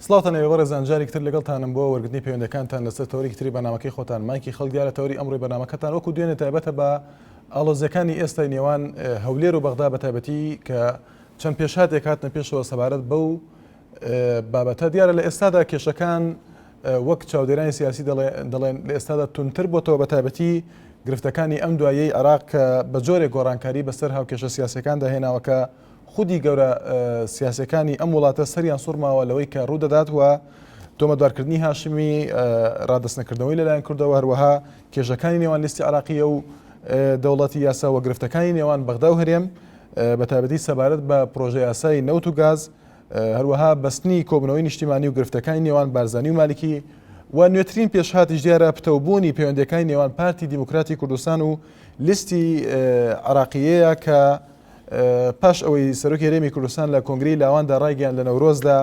سڵاتان ێوەڕێزان جارێک تر لەگەڵتانم بۆ وەرگرتنی پەیوەندەکانتان لەسەر تەوەری تری بەنامەکەی خۆتان مایکی خەڵک دیارە تەوەری ئەمڕۆی بەنامەکەتان وەکو دوێنێ تایبەتە بە ئاڵۆزیەکانی ئێستای نێوان هەولێر و بەغدا بە تایبەتی کە چەند پێشهاتێک هاتنە پێشەوە سەبارەت بەو بابەتە دیارە لە ئێستادا کێشەکان وەک چاودێرانی سیاسی دەڵێن لە ئێستادا تونتر بۆتەوە بە تایبەتی گرفتەکانی ئەم دوایەی عێراق کە بە جۆرێک گۆڕانکاری بەسەر هاوکێشە سیاسەکاندا هێناوەکە خودی گەورە سیاسەکانی ئەم وڵاتە سەریان سوورماوە لەوەی کە ڕوودەدات و تۆمەتبارکردنی هاشمی ڕادستنەکردنەوەی لەلایەن کوردەوە هەروەها کێشەکانی نێوان لیستی عێراقیە و دەوڵەتی یاسا و گرفتەکانی نێوان بەغدا و هەرێم بە تایبەتی سەبارەت بە پرۆژە یاسای نەوت و گاز هەروەها بەستنی کۆبنەوەی نیشتیمانی و گرفتەکانی نێوان بارزانی و مالکی و نوێترین پێشهاتیش دیارە پتەوبوونی پەیوەندیەکانی نێوان پارتی دیموکراتی کوردستان و لیستی عێراقیەیە کە پاش ئەوەی سەرۆکی هەرێمی کوردستان لە کۆنگرەی لاواندا ڕایگەیاند لە نەورۆزدا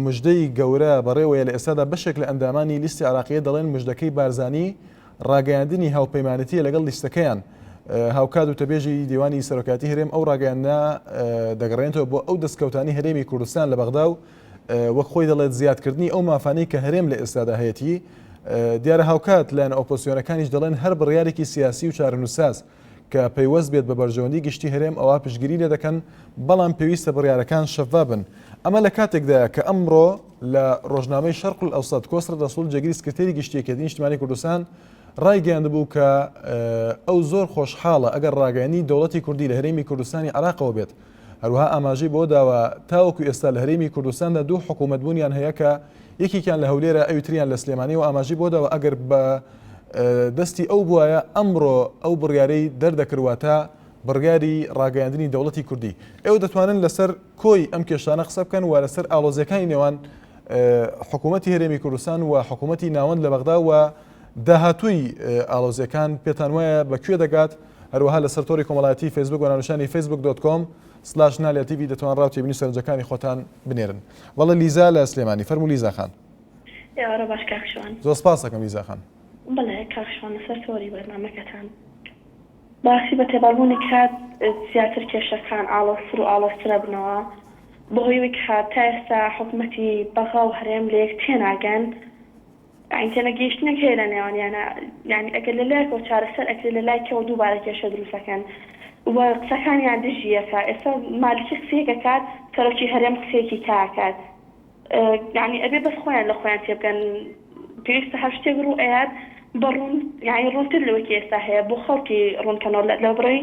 مژدەی گەورە بەڕێوەیە لە ئێستادا بەشێک لە ئەندامانی لیستی عێراقیە دەڵێن مژدەکەی بارزانی ڕاگەیاندنی هاوپەیمانەتیە لەگەڵ لیستەکەیان هاوکات و تەبێژی دیوانی سەرۆکاتی هەرێم ئەو ڕاگەیاندە دەگەڕێنەوە بۆ ئەو دەستکەوتانی هەرێمی کوردستان لە بەغدا و وەک خۆی دەڵێت زیادکردنی ئەو مافانەی کە هەرێم لە ئێستادا هەیەتی دیارە هاوکات لایەن ئۆپۆزیۆنەکانیش دەڵێن هەر بڕیارێکی سیاسی و چارەنووساس کە پەیوەست بێت بە بەرژەوەندی گشتی هەرێم ئەوە پشتگیری لێ دەکەن بەڵام پێویستە بڕیارەکان شەفاف بن ئەمە لە کاتێکدایە کە ئەمڕۆ لە ڕۆژنامەی شەرق الئەوسەد کۆسڕ دەسوڵ جێگیری سکرتێری گشتیەکەتی نیشتیمانی کوردستان ڕایگەیاندبوو کە ئەو زۆر خۆشحاڵە ئەگەر ڕاگەیاندنی دەوڵەتی کوردی لە هەرێمی کوردستانی عێراقەوە بێت هەروەها ئاماژەی بۆ داوە تاوەکو ئێستا لە هەرێمی کوردستاندا دوو حکوومەتبوونیان هەیە کە یەکێکیان لە هەولێرە ئەویتریان لە سلێمانی و ئاماژەی بۆ داوە ئەگەر بە دەستی ئەو بواە ئەمڕۆ ئەو بڕیارەی دەردەکردواتە بڕیاری ڕاگەیاندنی دەوڵەتی کوردی ئێوە دەتوانن لەسەر کۆی ئەم کێشانە قسە بکەن و لەسەر ئاڵۆزیەکانی نێوان حکوومەتی هەرێمی کوردستان و حکوومەتی ناوەند لە بەغدا و داهاتووی ئاڵۆزیەکان پێتان وایە بەکوێ دەگات هەروەها لەسەر تۆڕی کۆمەڵایەتی فیسبوک و ناونیشانی facebook.com/نالێتیڤی دەتوان ڕاوچێبینی سەرنجەکانی خۆتان بنێرن وەڵە لیزا لە سلێمانی فەرموو لیزا خان باش کاکشوان زۆر سپاس دەکەم لیزا خان بەڵێ کاکشوان لەسەر تۆڕی بەرنامەکەتان باسی بە تێبەڵبوونی کات زیاتر کێشەکان ئاڵۆستر و ئاڵۆسترە بنەوە بۆهۆی کە تا ئێستا حکوومەتی بەغا و هەرێم لە یەک تێناگەن ئەینتەنە گەیشتنێک هەیە لە نێوانیانە یعنی ئەگەر لە لایەکەوە چارەسەر ئەکرێت لە لایەکەوە دووبارە کێشە دروستەکەن و قسەکانیان دژیەکە ئێستا مالکی قسەیەکە کات سەرۆکی هەرێم قسەیەکی کاکات یعنی ئەبێ بەس خۆیان لە خۆیان تێبگەن پێویستە هەر شتێک ڕوو ئەیات بەڕوون یعنی ڕوونتر لەوەکی ئێستا هەیە بۆ خەڵکی ڕوونکەنەوە لە بڕۆی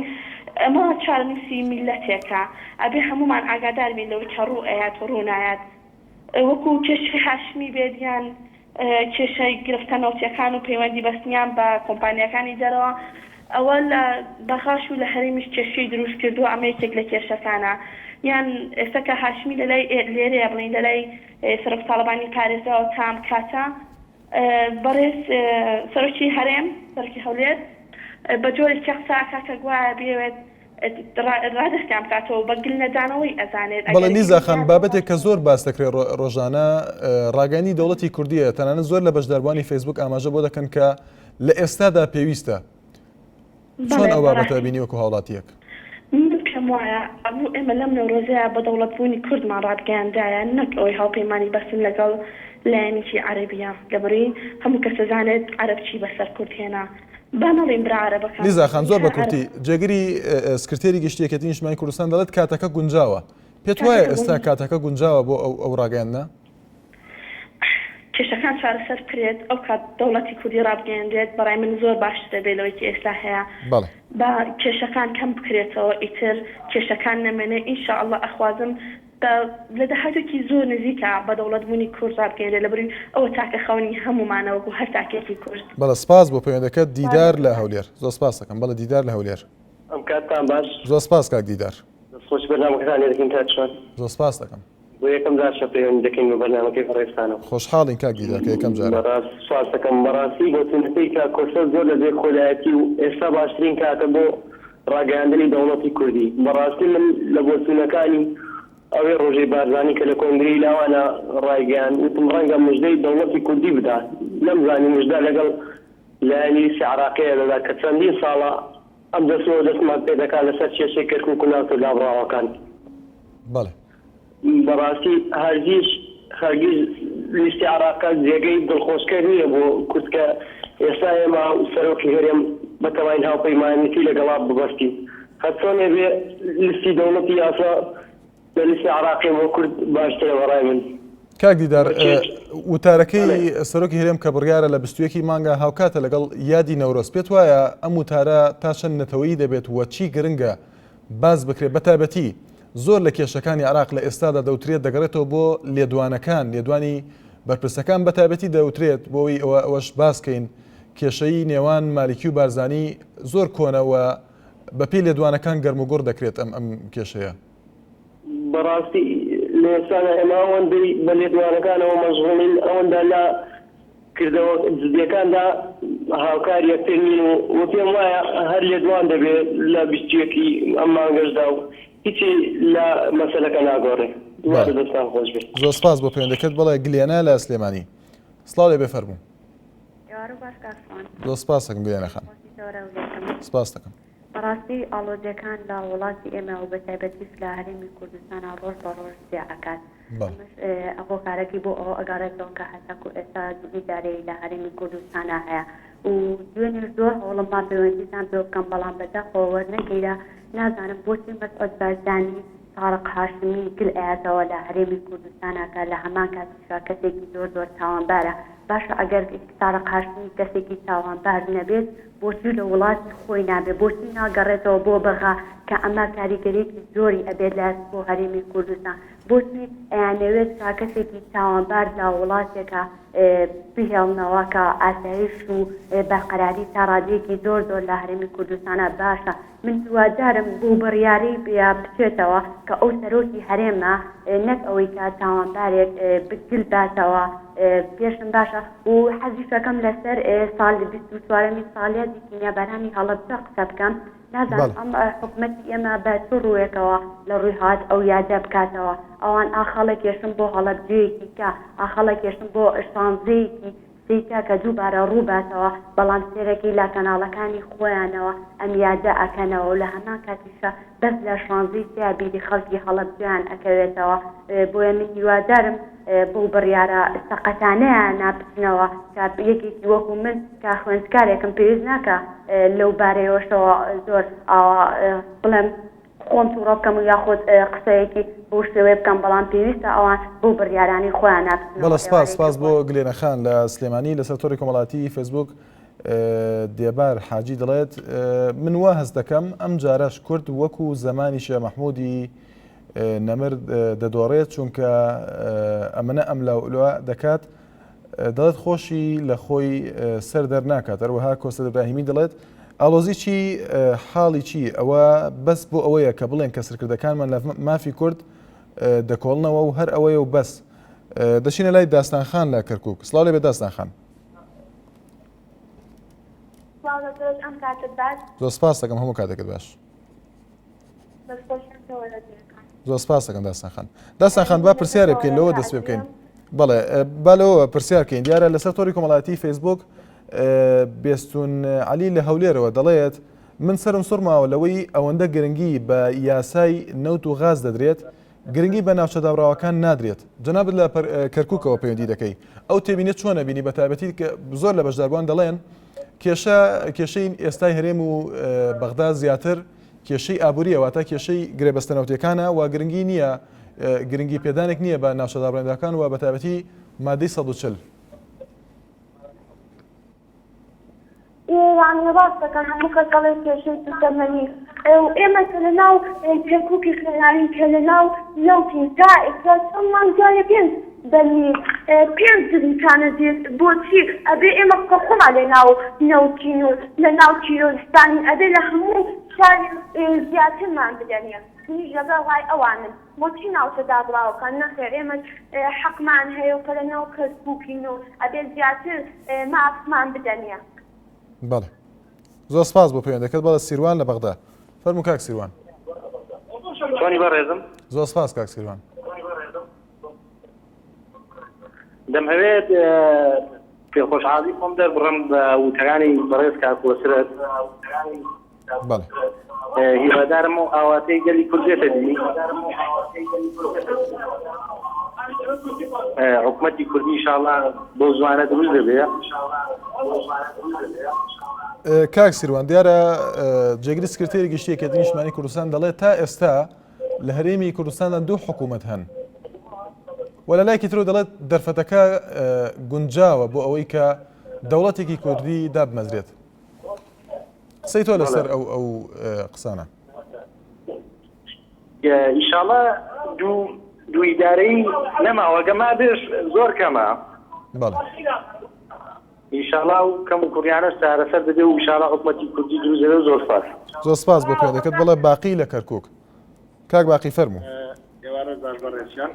ئەمە چارەنووسی میلەتێکە ئەبێ هەمومان ئاگادار بین لەوەی کە ڕوو ئەیات و ڕوو نایات وەکو کێشەی هاشمی بێدیان کێشەی گرفتە نەوتیەکان و پەیوەندی بەستنیان بە کۆمپانیەکانی دەرەوە ئەوە لە بەخاش و لە هەرێمیش کێشەی دروست کردو ئەمە یەکێک لە کێشەکانە یان ئێستا کە هاشمی لەلای لێرەیە بڵین لەلای سەرۆک تاڵبانی پارێزراوە تام کاتە بەڕێز سەرۆکی هەرێم سەرۆکی هەولێر بە جۆرێکی قساکە کە گوایە بێوێت ڕادستیان بکاتەوە بە گل نەدانەوەی ئەزانێت بەڵێ لیزا خان بابەتێک کە زۆر باس دەکرێت ڕۆژانە ڕاگەیاندنی دەوڵەتی کوردیە تەنانەت زۆر لە بەشداربوانی فیسبوک ئاماژە بۆ دەکەن کە لە ئێستادا پێویستە چۆن ئەو بابەتە بینی وەکو هاوڵاتیەک پێم وایە ئەبوو ئێمە لەم نەورۆزەیە بە دەوڵەتبوونی کوردمان ڕادگەیاندایە نەک ئەوەی هاوپەیمانی بەسن لەگەڵ لایەنێکی عەرەبیە لەبەرەوەی هەموو کەس دەزانێت عەرەب چی بەسەر کورد هێنا با نەڵێن برا عەرەبەکان لیزا خان زۆر بە کورتی جێگیری سکرتێری گشتیەکەتی نیشتیمانی کوردستان دەڵێت کاتەکە گونجاوە پێت وایە ئێستا کاتەکە گونجاوە بۆ ئەو ڕاگەیاندنە کێشەکان چارەسەر کرێت ئەو کات دەوڵەتی کوردی ڕابگەیاندرێت بەڕای من زۆر باشتر دەبێت لەوەی ئێستا هەیە با کێشەکان کەم بکرێتەوە ئیتر کێشەکان نەمێنێ ئینشاءالله ئەخوازم لە داهاتێکی زۆر نزیکە بە دەوڵەتبوونی کورد ڕابگەیاندرێت لەبەرەوەی ئەوە تاکە خەونی هەمومانەوە هەر تاکێکی کورد بەڵێ سپاس بۆ پەیوەندەکەت دیدار لە هەولێر زۆر سپاس دەکەم بەڵێ دیدار لە هەولێر ئەم کاتتان باش زۆر سپاس کاک دیدار خۆش بەرنامەکەتان لێ دەکەین کاتشان زۆر سپاس دەکەم بۆ یەکەم جار پەیوەندی دەکەین بە بەرنامەکەی بەڕێستانەوە خۆشحاڵین کاک دیدار کە یەکەم جارە بەڕاست سواز دەکەم بەڕاستی گۆچونەکەی کە کۆسەر زۆر لە دێ خۆلایەتی و ئێستا باشترین کاتە بۆ ڕاگەیاندنی دەوڵەتی کوردی بەڕاستی من لە بۆچوونەکانی ئەوەی ڕۆژەی بارزانی کە لە کۆنگرەی لاوانە ڕایگەیاند وتم ڕەنگە موژدەی دەوڵەتی کوردی بدا نەمزانی موژدا لەگەڵ لایەنی عێراقیە دەدا کە چەندین ساڵە ئەم دەستەوە دەستمان پێ دەکات لەسەر کێشەی کەرکووک و ناوچە لابڕاوەکان بەڵێ بەڕاستی هەرگیز لیستی عراقا جێگەی دڵخۆشکەر نییە بۆ کورتکە ئێستا ئێمە سەرۆکی هەرێم بەتەواین هاوپەیمانیتی لەگەڵا ببەستی هەچۆنێ بێ لیستی دەوڵەتی یاسا لە لیستی عراقی بۆ کورد باشترە بەڕای من. کاک دیدار وتارەکەی سەرۆکی هەرێم کە بڕیارە لە 21 مانگە هاوکاتە لەگەڵ یادی نەورۆز پێت وایە ئەم وتارە تا چەند نەتەوەیی دەبێت وە چی گرنگە باز بکرێت بەتابەتی زۆر لە کێشەکانی عراق لە ئێستادا دەوترێت دەگەڕێتەوە بۆ لێدوانەکان لێدوانی بەرپرسەکان بەتابەتی دەوترێت بۆی ئەوەش باسکەین کێشەی نێوان مالیکی و بارزانی زۆر کۆنەوە بەپی لێدوانەکان گەرموگوڕ دەکرێت ئەم کێشەیە. بەڕاستی لە ئێستادا ئێمە ئەوەندەی بە لێدوانەکانەوە مەشغوڵین ئەوەندا لە کردەوە جدیەکاندا هاوکار یەکتر نین و پێم وایە هەر لێدوان دەبێت لە 21 ئەم مانگەشدا و هیچی لە مەسەلەکە ناگۆڕێ. دەستان خۆش بێت. زۆر سپاس بۆ پەیوەندەکەت بەڵێ گلێنە لە سلێمانی. سڵاو لێ بێفەرموو. زۆر سپاس دەکەم گلێنە خانم. سپاس دەکەم. بەڕاستی ئاڵۆزیەکان لە وڵاتی ئێمە و بەتایبەتی لە هەرێمی کوردستانە ڕۆژ بە ڕۆژ زیادەکات. ئەوە کارێکی بۆ ئەوە ئەگەڕێتەوە کە هەتاکو ئێستا ئیدارەی لە هەرێمی کوردستانە هەیە و دوێنێ زۆر هەوڵەمان پەیوەندیتان پێ بکەم بەڵام بەداخەوە وەرنەگیرە نازانم بۆچی مەسعود بارزانی تارق هاشمی گل ئاەتەوە لە هەرێمی کوردستانە کە لە هەمان کاتیشا کەسێکی زۆر تاوانبارە باشە ئەگەر تارق هاشمی کەسێکی تاوانبار نەبێت بۆچی لە وڵاتی خۆی نابێت بۆچی ناگەڕێتەوە بۆ بەغا کە ئەمە کاریگەرێکی زۆری ئەبێت لە بۆ هەرێمی کوردستان بۆچی ئەیانەوێت کا کەسێکی تاوانبار لە وڵاتێکە بهێڵنەوە کە ئاسایش و بەقەراری تاڕادەیەکی زۆر لە هەرێمی کوردستانە باشە من دووادارم بۆ بڕیاری بچێتەوە کە ئەو سەرۆکی هەرێمە نەک ئەوەی کە تاوانبارێک بگل باتەوە پێشم باشە و حەزیشەکەم لەسەر ساڵ 24 ساڵیاتی کینیابەرانی هەڵەبجە قسە بکەم نازانم ئەم حکومەتی ئێمە بە چ ڕوویەکەوە لە ڕووی هات ئەو یادە بکاتەوە ئەوان ئاخەڵە کێشم بۆ هەڵەبجەیەکی کە ئاخەڵە کێشم بۆ شانزەیەکی سیکە کە دووبارە ڕووباتەوە بەڵام سێرەکی لە کەناڵەکانی خۆیانەوە ئەم یادە ئەکەنەوە و لە هەمان کاتیشە بەس لە شانزەی سیا بیری خەڵکی هەڵەبجیان ئەکەوێتەوە بۆیە من هیوادارم بۆ بڕیارە سەقەتانەیە نابچنەوە کە یەکێکی وەکو من کە خوێندکارێکم پێویست ناکە لەو بارەیەوەشەوە زۆر بڵێم خۆم تووڕە بکەم و یاخود قسەیەکی بۆ شێوەیە بکەم بەڵام پێویستە ئەوان بۆ بڕیارانی خۆیان نابچنەوە. بەڵە سپاس بۆ گلێنەخان لە سلێمانی لەسەر تۆڕی کۆمەڵاتی فێسبوک دێبار حاجی دەڵێت من وا هەست دەکەم ئەم جارەش کورد وەکو زەمانی شێ مەحموودی نەمرد دەدۆڕێت چونکە ئەمەنە ئەم لاولوە دەکات دەڵێت خۆشی لە خۆی سەر دەرناکات هەروەها کۆستە ئیبراهیمی دەڵێت ئاڵۆزی چی حاڵی چی ئەوە بەس بۆ ئەوەیە کە بڵێن کە سەرکردەکانمان لە مافی کورد دەکۆڵنەوە و هەر ئەوەیە و بەس دەچینە لای داستانخان لە کەرکووک سڵاو لێ بێ داستانخان. زۆر سپاس دەکەم هەموو کاتێکت باش. زۆر سپاس دەکەم داستانخان با پرسیارێ بکەین لەوە دەست پێ بکەین. بەڵێ با لەوە پرسیار بکەین دیارە لەسەر تۆڕی کۆمەڵاتی فەیسبوک بێستون علی لە هەولێرەوە دەڵێت من سرم سوڕماوە لەوەی ئەوەندە گرنگی بە یاسای نەوت و غاز دەدرێت گرنگی بە ناوچە دابراوەکان نادرێت جەنابەت لە کەرکووکەوە پەیوەندی دەکەی ئەو تێبینێت چۆنە بینی بە تایبەتی کە زۆر لە بەشداربووان دەڵێن کێشەی ئێستای هەرێم و بەغدا زیاتر کێشەی ئابووریە واتە کێشەی گرێبەستەنەوتیەکانە و گرنگی نییە گرنگی پێدانێک نییە بە ناوچە دابڕێندەکان و بە تایبەتی مادەی 140. يعني راسك أنا مكتلين كشيء تسمعني وإما كلناو كوكي خلانين كلناو لو في زائد ثم جايبين بني بينزل كان زيت بوتي أبي إما قصم علينا نوتينو لنوتينو ستاني أبي لهمو شان زيادة ما بدنيا نيجا واي أوامن موتينا وتدابلا وكان نخير إما حق معنا هي وكلناو كوكينو أبي زيادة ما بدنيا. بەڵێ زۆر سپاس بۆ پەیوەندەکەت بەڵێ سیروان لە بەغدا فەرموو کاک سیروان. چۆنی بەڕێزم؟ زۆر سپاس کاک سیروان. دەمهەوێت پێخۆشحاڵی خۆم دەربڕم بە وتەکانی بەڕێز کاک وەسرەت. بەڵێ هیوادارم و ئاواتەی گەلی کوردێتە بینی حکوومەتی کوردی ئینشاڵڵا بۆ زوانە دروست دەبێت. کاک سیروان دیارە جێگری سکرتێری گشتی یەکێتی نیشتیمانی کوردستان دەڵێت تا ئێستا لە هەرێمی کوردستاندا 2 حکوومەت هەن و لە لایەکی ترەوە دەڵێت دەرفەتەکە گونجاوە بۆ ئەوەی کە دەوڵەتێکی کوردی دابمەزرێت. قسەی تۆ لەسەر ئەو قسانە؟ ئینشاڵڵا دوو ئیدارەی نەماوە گەمادش زۆر کەمە. ئینشاڵڵا و کەم و کوڕیانە سارەسەر دەبێ و ئینشاڵڵا حکوومەتی کوردی دروست دەبێت. زۆر سپاس. زۆر سپاس بۆ پێدەکەت. بەڵێ باقی لە کەرکووک. کاک باقی فەرموو.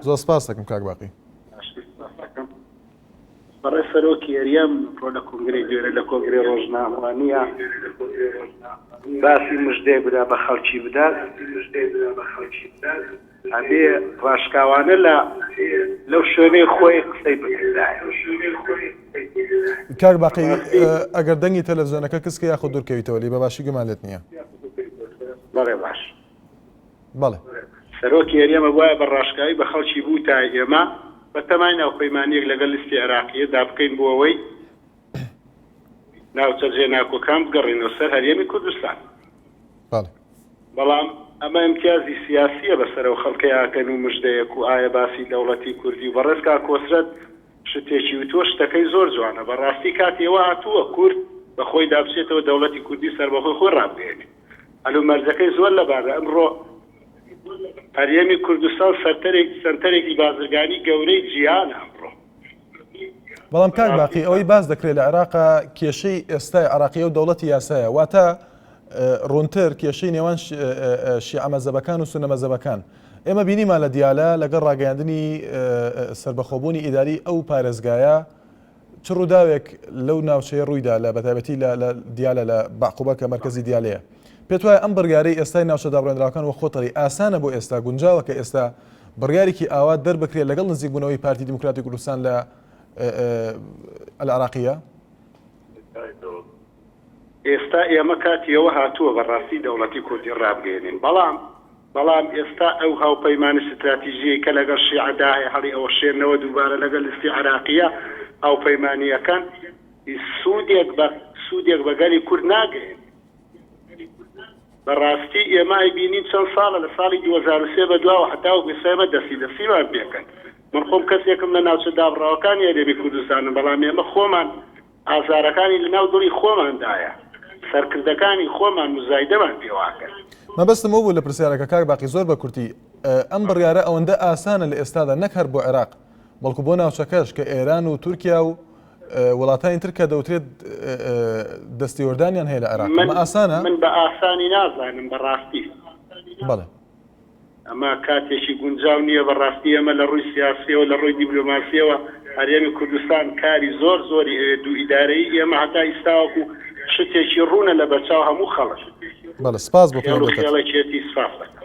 زۆر سپاس دەکەم کاک باقی. بەڕێ سەرۆکی هەریەم ڕۆ لە کۆنگرەی دوێرە لە کۆنگرەی ڕۆژنامەوانیە باسی مژدەی بدا بە خەڵکی بدات ئەبێ ڕاشکاوانە لەو شوێنەی خۆی قسەی بکردایە. کاک باقی ئەگەر دەنگی تەلەڤیزیۆنەکە کەسکە یاخۆ دوورکەویتەوە لی بە باشی گومان لێت نییە. بەڵێ باش. بەڵێ سەرۆکی هەریەمە وایە بە ڕاشکاوی بە خەڵکی بوو تا ئێمە بە تەمای ناوپەیمانیەک لەگەڵ لیستی عێراقیە دابکەین بۆ ئەوەی ناوچەرجێ ناکۆکان بگەڕێنەوە سەر هەرێمی کوردستان. بەڵام ئەمە امتیازی سیاسیە بەسەرەوە خەڵکەی ئاکەن و مژدەیەک و ئایا باسی دەوڵەتی کوردی و بەڕێزکا کۆسرەت شتێکی وتۆ شتەکەی زۆر جوانە. بەڕاستی کاتێوە هاتووە کورد بە خۆی دابچێتەوە دەوڵەتی کوردی سەربەخۆی خۆی ڕابگەێنێ. ئەلو مەرجەکەی زۆر لەبارە ئەمڕۆ هەرێمی کوردستان سەنتەرێکی بازرگانی گەورەی جیهانە ئەمڕۆ. بەڵام کاک باقی ئەوەی باز دەکرێت لە عێراقا کێشەی ئێستای عێراقیە و دەوڵەتی یاسایە واتە ڕوونتر کێشەی نێوان شیعە مەزهبەکان و سونە مەزهبەکان. ئێمە بینیمان لە دیالە لەگەڵ ڕاگەیاندنی سربەخۆبوونی ئیداری ئەو پارێزگایە چ ڕووداوێک لەو ناوچەیە ڕوویدا لە بەتایبەتی لە دیالە لە باقوبە کە مەرکەزی دیالەیە. پێت وایە ئەم بڕیارەی ئێستای ناوچە دابڕێنراوەکان و خۆتەری ئاسانە بۆ ئێستا گونجاوە کە ئێستا بڕیارێکی ئاوا دەربکرێت لەگەڵ نزیکبوونەوەی پارتی دیموکراتی کوردستان لە عێراقیە؟ ئێستا ئێمە کاتیەوە هاتووە بەڕاستی دەوڵەتی کوردی ڕابگەێنین. بەڵام ئێستا ئەو هاوپەیمانی استراتیژیەی کە لەگەڵ شیعەدا هەیە هەڵی ئەوە شێرنەوە دووبارە لەگەڵ لیستی عێراقیە هاوپەیمانیەکان سوودێک بەگەلی کورد ناگەێن. بەڕاستی ئێمە ئەیبینین چەند ساڵە لە ساڵی 2003 بەدواوە حتاوە گوێسەمە دەسیمان پێکەن. من خۆم کەسێکم لە ناوچە دابڕاوەکانی هەرێمی کوردستانم بەڵام ئێمە خۆمان ئازارەکانی لەناو دڵی خۆماندایە سەرکردەکانی خۆمان مزایدەمان پێواکەن. مەبەستم ئەو بوو لە پرسیارەکە کاک باقی زۆر بە کورتی ئەم بڕیارە ئەوەندە ئاسانە لە ئێستادا نەک هەر بۆ عێراق بەڵکو بۆ ناوچەکەش کە ئێران و تورکیا و وڵاتانی تر کە دەوترێت دەستیوەردانیان هەیە لە عێراق. ئەمە ئاسانە؟ من بە ئاسانی نازانم بەڕاستی. بەڵێ ئەمە کاتێکی گونجاو نییە بەڕاستی ئەمە لە ڕووی سیاسیەوە لە ڕووی دیبلۆماسیەوە هەرێمی کوردستان کاری زۆری دوو ئیدارەی ئێمە هەتا ئیستاوەکو شتێکی ڕوونە لە بەرچاو هەموو خەڵک. بەڵێ سپاس بۆ خێڵێکێتی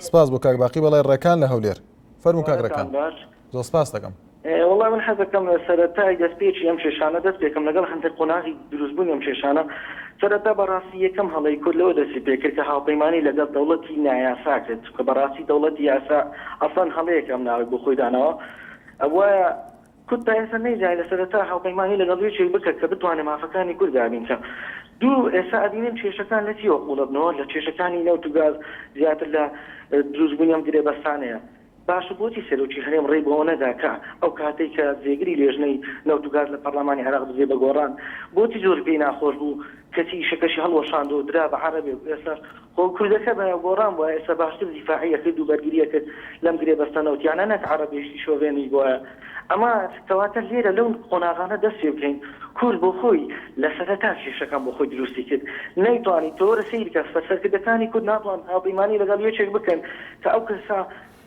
سپاس بۆ کاک باقی. بەڵێ ڕێکان لە هەولێر فەرموو کاک ڕێکان. زۆر سپاس دەکەم. وڵام من حەزەکەم سەرەتای دەستپێکی ئەم کێشانە دەست پێکەم لەگەڵ هەندێک قۆناغی دروستبوونی ئەم کێشانە. سەرەتا بەڕاستی یەکەم هەڵەی کورد لەوە دەستی پێکرد کە هاوپەیمانی لەگەڵ دەوڵەتی نایاسا کرد کە بەڕاستی دەوڵەتی یاسا ئەسڵەن هەڵەیەکەم ناوێت بۆ خۆی دانەوە. ئەوایە کورد تا ئێستا نەیزانێت لە سەرەتا هاوپەیمانی لەگەڵ یەکێک بکرد کە بتوانێت مافەکانی کورد دابینکە. دوو ئێستا ئەبینێن کێشەکان لە چیوە قوڵە بنەوە لە کێشەکانی نەوت و گاز زیاتر لە دروستبوونی ئەم گرێبەستانەیە. باش بۆچی سەرۆکی هەرێم ڕێی بۆ نەداکە ئەو کاتێک کە جێگری لێژنەی نەوت و گاز لە پەرلەمانی عێراق بزێ بە گۆڕان بۆچی زۆر پێی ناخۆش بوو کەسی شەکەشی هەڵوەشاند و درا بە عەرەبێ ئێستا خۆ کوردەکە بە گۆڕان بووە ئێستا باشتر دیفاعیە کرد و بەرگریە کرد لەم گرێبەستانەوتیانە نەک عەرەبێشتی شۆڤێنی بووە. ئەمە کەواتە لێرە لەو قۆناغانە دەست پێ بکەین کورد بۆ خۆی لە سەرەتا کێشەکان بۆ خۆی دروستی کرد نەیتوانی تۆرە سەیر کە سەرکردەکانی کورد ناتوان هاوپەیمانی لەگەڵ یەکێک بکەن کە ئەو کەسا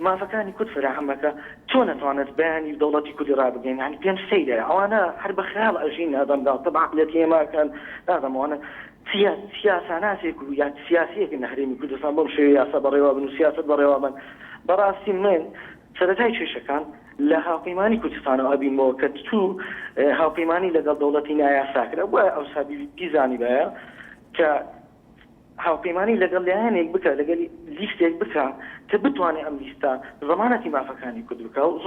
مافەکانی کورد فراهەمەکە تۆ نەتوانێت بەیانی دەوڵەتی کوردی ڕابگەین یعنی پێم سەیرە ئەوانە هەر بە خەیاڵ ئەژین نادەمدا تەبع عەقڵەتی ئێمەکان نادەمەوانە سیاسە ناسێک و یان سیاسیەکن لە هەرێمی کوردستان بۆم شێوەیە یاسا بەڕێوا بن و سیاست بەڕێوا بن. بەڕاستی من سەرەتای کێشەکان لە هاوپەیمانی کوردستانەوە ئەبینەوە کە تو هاوپەیمانی لەگەڵ دەوڵەتی نایاسا کرا بۆ ئەو سابی بیزانی بەیە کە هاوپەیمانی لەگەڵ لایەنێک بکە لەگەڵ لیستێک بکە کە بتوانێت ئەم لیستە زەمانەتی مافەکانی کورد بکە و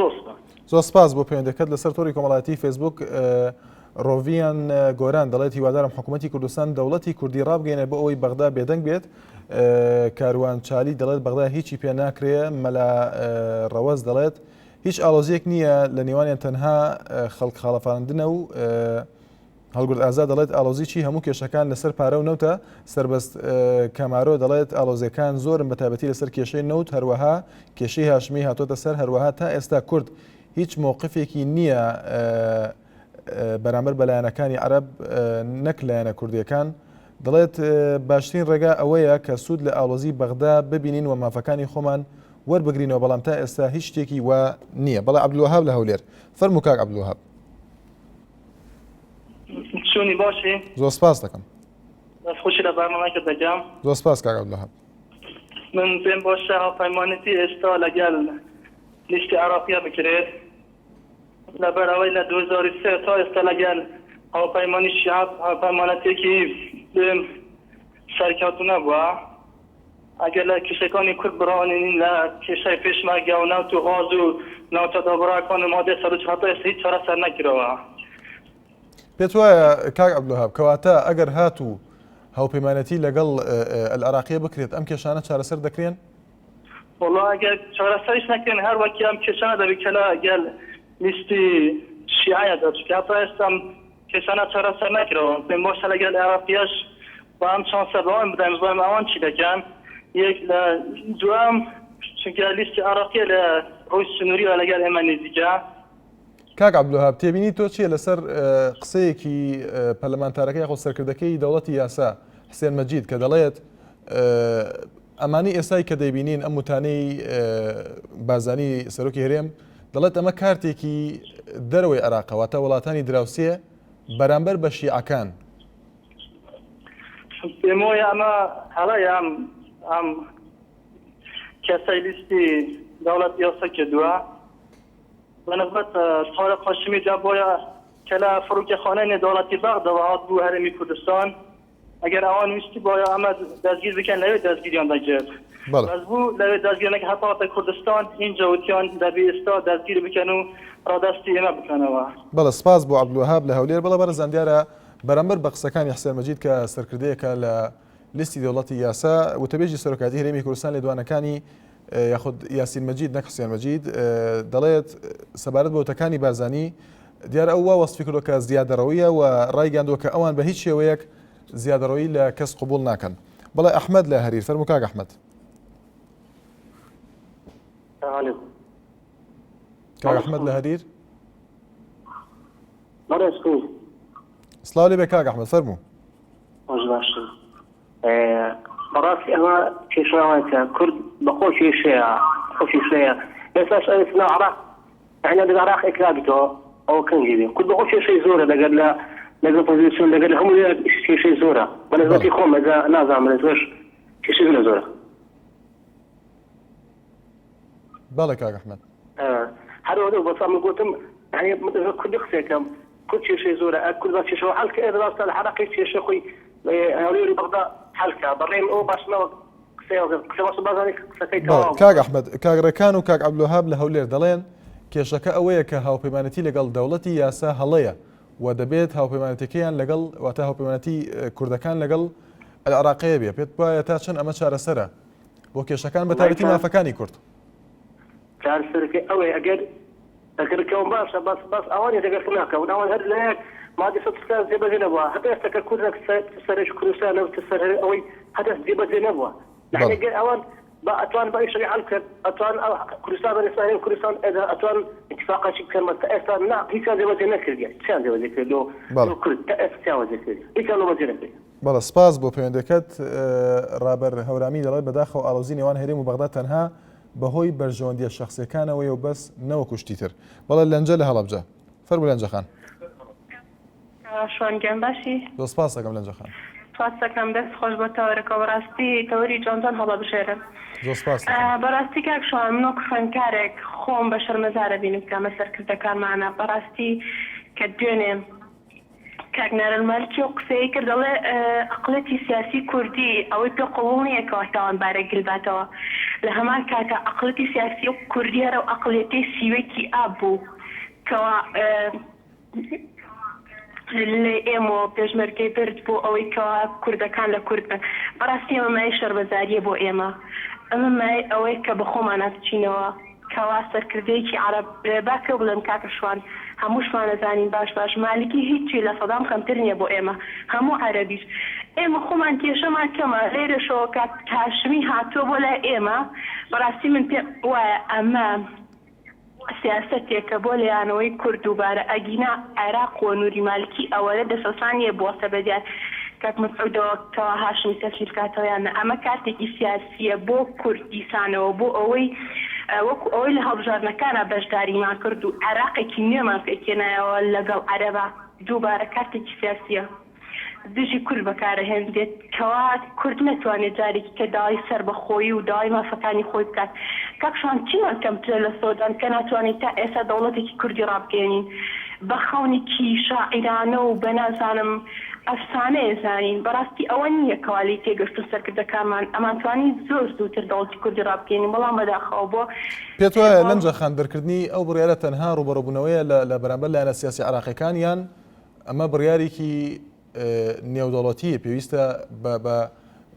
زۆر سپاس بۆ پەیوەندیەکەت لەسەر تۆری کۆمەڵایەتی فیسبوک. ڕۆڤیان گۆران دەڵێت هیوادارم حکوومەتی کوردستان دەوڵەتی کوردی ڕابگەێنێ بۆ ئەوەی بەغدا بێدەنگ بێت. کاروان چالی دەڵێت بەغدا هیچی پێ ناکرێ. مەلا ڕەوەز دەڵێت هیچ ئاڵۆزیەک نییە لە نێوانیان تەنها خەڵک خاڵەفاندنە و هەڵگورد ئازاد دەڵێت ئالۆزیی هەموو کێشەکان لەسەر پارە و نەوتە. سربەست کەمارۆ دەڵێت ئالۆزیەکان زۆرم بە تایبەتی لەسەر کێشەی نەوت هەروەها کێشەی هاشمی هاتۆتە سەر هەروەها تا ئێستا کورد هیچ مووقفێکی نییە بەرامبەر بەلایەنەکانی عەرەب نەک لایەنە کوردیەکان. دەڵێت باشترین ڕێگا ئەوەیە کە سوود لە ئاڵۆزی بەغدا ببینین و مافەکانی خۆمان وەربگرینەوە بەڵام تا ئێستا هیچ شتێکی وا نییە. بەڵێ عەبدولوەهاب لە هەولێر فەرموو کاک عەبدولوەهاب. چۆنی باشی؟ زۆر سپاس دەکەم. خۆشی لە بەرنامەکە دەگەم. زۆر سپاس کاک عەبدولوەهاب. من پێم باشە هاوپەیمانێتی ئێستا لەگەڵ لیستی عێراقیە بکرێت لەبەر ئەوەی لە 2003 تا ئێستا لەگەڵ هاوپەیمانی شیعە هاوپەیمانەتێکی سەرکەوتو نەبووە. ئەگەر لە کێشەکانی کورد بڕۆنین لە کێشەی پێشمەرگە و ناوت و غاز و ناوچە دابڕاکان و مادەی سەرچ هەتا ئێستا هیچ چارەسەر نەکرەوە. پێت وایە کاک عەبدولوەهاب کەواتە ئەگەر هاتوو هاوپەیمانەتی لەگەڵ ئەلعێراقیە بکرێت ئەم کێشانە چارەسەر دەکرێن؟ وڵا ئەگەر چارەسەریش نەکرێن هەر وەکی ئەم کێشانە دەبێت کە لەگەڵ لیستی شیعەیە دەچکە هەتا ئێستا ئەم کێشانە چارەسەر نەکرەوە. پێم باشە لەگەڵ عێراقیەش بە ئەم چانسە بەوان بدەین بڵێم ئەوان چی دەکەن. یەک لە دوام چونکە لیستی عێراقیە لە ڕۆی سنووریەوە لەگەڵ ئێمە نزیکە. کاک عەبدولوەهاب تێبینی تۆ چییە لەسەر قسەیەکی پەرلەمانتارەکەی یاخۆ سەرکردەکەی دەوڵەتی یاسا حسێن مەجید کە دەڵێت ئەمانی ئێستای کە دەیبینین ئەم وتانەی بارزانی سەرۆکی هەرێم دەڵێت ئەمە کارتێکی دەرەوەی عێراقەوە تا وڵاتانی دراوسێ بەرامبەر بە شیعەکان. پێم وایە ئەمە هەڵەیە ئەم کەسەی لیستی دەوڵەت یاسا کردووە بەنسبەت تارق هاشمی جا بۆیە کە لە فڕوکەخانەی نێودەوڵەتی بەغدەوە هات بوو هەرێمی کوردستان ئەگەر ئەوان ویستی بۆیە ئەمە دەستگیر بکەن لەوێ دەستگیریان دەگرێت. بەس بوو لەوێ دەستگیرنەکە هەتاوەتە کوردستان ئینجا وتیان دەبێ ئێستا دەستگیر بکەن و ڕادەستی ئێمە بکەنەوە. بەڵێ سپاس بۆ عەبدولوەهاب لە هەولێر. بەڵێ بەرەزان دیارە بەرامبەر بە قسەکانی حسێن مەجید کە سەرکردەیەکە لە لیستی دەوڵەتی یاسا وتەبێژی سەرۆکاتی هەرێمی کوردستان لێدوانەکانی یاخود یاسین مەجید نەک حسێن مەجید دەڵێت سەبارەت بە وتەکانی بارزانی دیارە ئەو وا وەسفی کردووە کە زیادەڕەویە و ڕایگەاندووە کە ئەوان بە هیچ شێوەیەک زیادەڕەوی لە کەس قبول ناکەن. بەڵێ ئەحمەد لە هەریر فەرموو کاک ئەحمەد. کاک ئەحمەد لە هەریر. سڵاو لێ بێ کاک ئەحمەد فەرموو. بەڕاستی ئەمە کێشاوانکە کورد بەخۆ کێشەیە ئێستاش ئەسنا عێراق یعنی لەگەڵ عێراق ئێکرابیتەوە ئەوە کەنجی بێ کورد بەخۆ کێشەی زۆرە لەگەڵ پۆزیسیۆن لەگەڵ هەموو کێشەی زۆرە بەنسبەتی خۆم ئەگە نازانم لەزۆش کێشەی لە زۆرە. بەڵێ کاک ئەحمەد. هەروەها بەسا من گوتم یعنی کوردی قسێکەم کورد کێشەی زۆرە کورد بە کێشەوە حەڵکە ڕاستە لە عێراقی کێشە خۆی هەولێری بەغدا حەڵکە بەڕێم ئەوە باشنەوە کاک ئەحمەد کاگڕەکان و کاک عەبدولوەهاب لە هەولێر دەڵێن کێشەکە ئەوەیە کە هاوپەیمانەتی لەگەڵ دەوڵەتی یاسا هەڵەیە و دەبێت هاوپەیمانەتەکەیان لەگەڵ واتە هاوپەیمانەتی کوردەکان لەگەڵ عێراقیە بێ. پێت وایە تا چەند ئەمە چارەسەرە بۆ کێشەکان بە تایبەتی مافەکانی کورد؟ چارەسەرەکەی ئەوەیە ئەگەرکەوە باشە بەس ئەوانی دەگەر ناکەون ئەوان هەر لەیەک مادی سەد جێبەجێ نەبووە هەتا ئێستاکە کورد سەرش کوردستان سەر ئەوەی هەتا جێبەجێ نەبووە لەگەر ئەوان ئەتوان بە شەوی حەل کرد ئەتوان کوردستان بە ئێستا کوردستان ئەتوان اتفاقاتی بکەن بە ئێستا نا هیچیان جێبەجێ نەکردی چیان جێبەجێ کرد کورد تا ئێستا چیان جێبەجێ کرد هیچیان جێبەجێ نەکرد. بەڵێ سپاس بۆ پەیوەندەکەت. ڕابەر هەورامی دەڵێت بەداخەوە ئاڵۆزی نێوان هەرێم و بەغدا تەنها بەهۆی بەرژەوەندیە شەخسیەکانەوەی و بەس نەوەکو شتی تر. بەڵێ لەنجە لە هەڵەبجە فەرموو لەنجە خان. شوانگەم باشی؟ زۆر سپاس دەکەم لەنجە خان. سپاس دەکەم دەست خۆش بۆ تەوەرەکە بەڕاستی تەوەری جۆنجان هەڵە بژێرم. زۆر سپاس. بەڕاستی کاک شوان منۆ خوێندکارێک خۆم بە شەرمەزارە بینم کە ئەمە سەرکردەکانمانە بەڕاستی کە دوێنێ کاکنار المالکی و قسەی کرد دەڵێ ئەقڵەتی سیاسی کوردی ئەوەی پێ قوڵونیە کەواتەوان بارە گرباتەوە لە هەمان کاتە ئەقڵەتی سیاسی و کوردی هەرە و ئەقڵێتی سیوەکی ئاب بوو کەوا لێ ئێمە پێشمەرگەی برد بۆ ئەوەی کەوا کوردەکان لە کورد بن بەڕاستی ئەمە مای شەربەزاریە بۆ ئێمە ئەمە مای ئەوەی کە بەخۆمان ناتچینەوە کەوا سەرکردەیەکی عەرەب باکە بڵێن کاکەشوان هەمووشمان نەزانین باش مالکی هیچی لە سەدام کەمتر نییە بۆ ئێمە هەموو عەرەبیش ئێمە خۆمان کێشەمان کەمە لێرەشەوە کات هاشمی هاتووە بۆ لای ئێمە بەڕاستی من پێ وایە ئەمە سیاستێکە بۆ لەیانەوەی کورد دووبارە ئەگینا عێراق و نووری مالکی ئەوەرە دەسەسانیە بۆسە بەدیار کاک مسعودەوە کەوا هاشمی سەفری بکاتەوەیانە ئەمە کاتێکی سیاسیە بۆ کوردستانەوە بۆ ئەوەی وەکو ئەوەی لە هەڵبژاردنەکانە بەشداریمان کرد و عێراقێکی نوێمان پێکێنایەوە لەگەڵ عەرەبا دووبارە کاتێکی سیاسیە دژی کورد بەکارەهێنرێت کەوا کورد نەتوانێت جارێکی کە داوای سەربەخۆیی و داوای مافەکانی خۆی بکات کاکشان چیمان کەمترە لە سۆدان کە ناتوانێت تا ئێستا دەوڵەتێکی کوردی ڕابگەێنین بە خەونێکی شاعیرانە و بە نازانم ئەفسانەیە زانین بەڕاستی ئەوە نییە کەوالی تێگەشتن سەرکردەکانمان ئەمانتوانی زۆر زووتر دەوڵەتی کوردی ڕابگەێنین بەڵام بەداخەوە بۆ پێت وایە لەنجە خاندەرکردنی ئەو بڕیارە تەنها ڕوبەڕووبوونەوەیە لە بەرامبەر لایەنە سیاسی عێراقیەکانیان ئەمە بڕیارێکی نێودەوڵەتیە پێویستە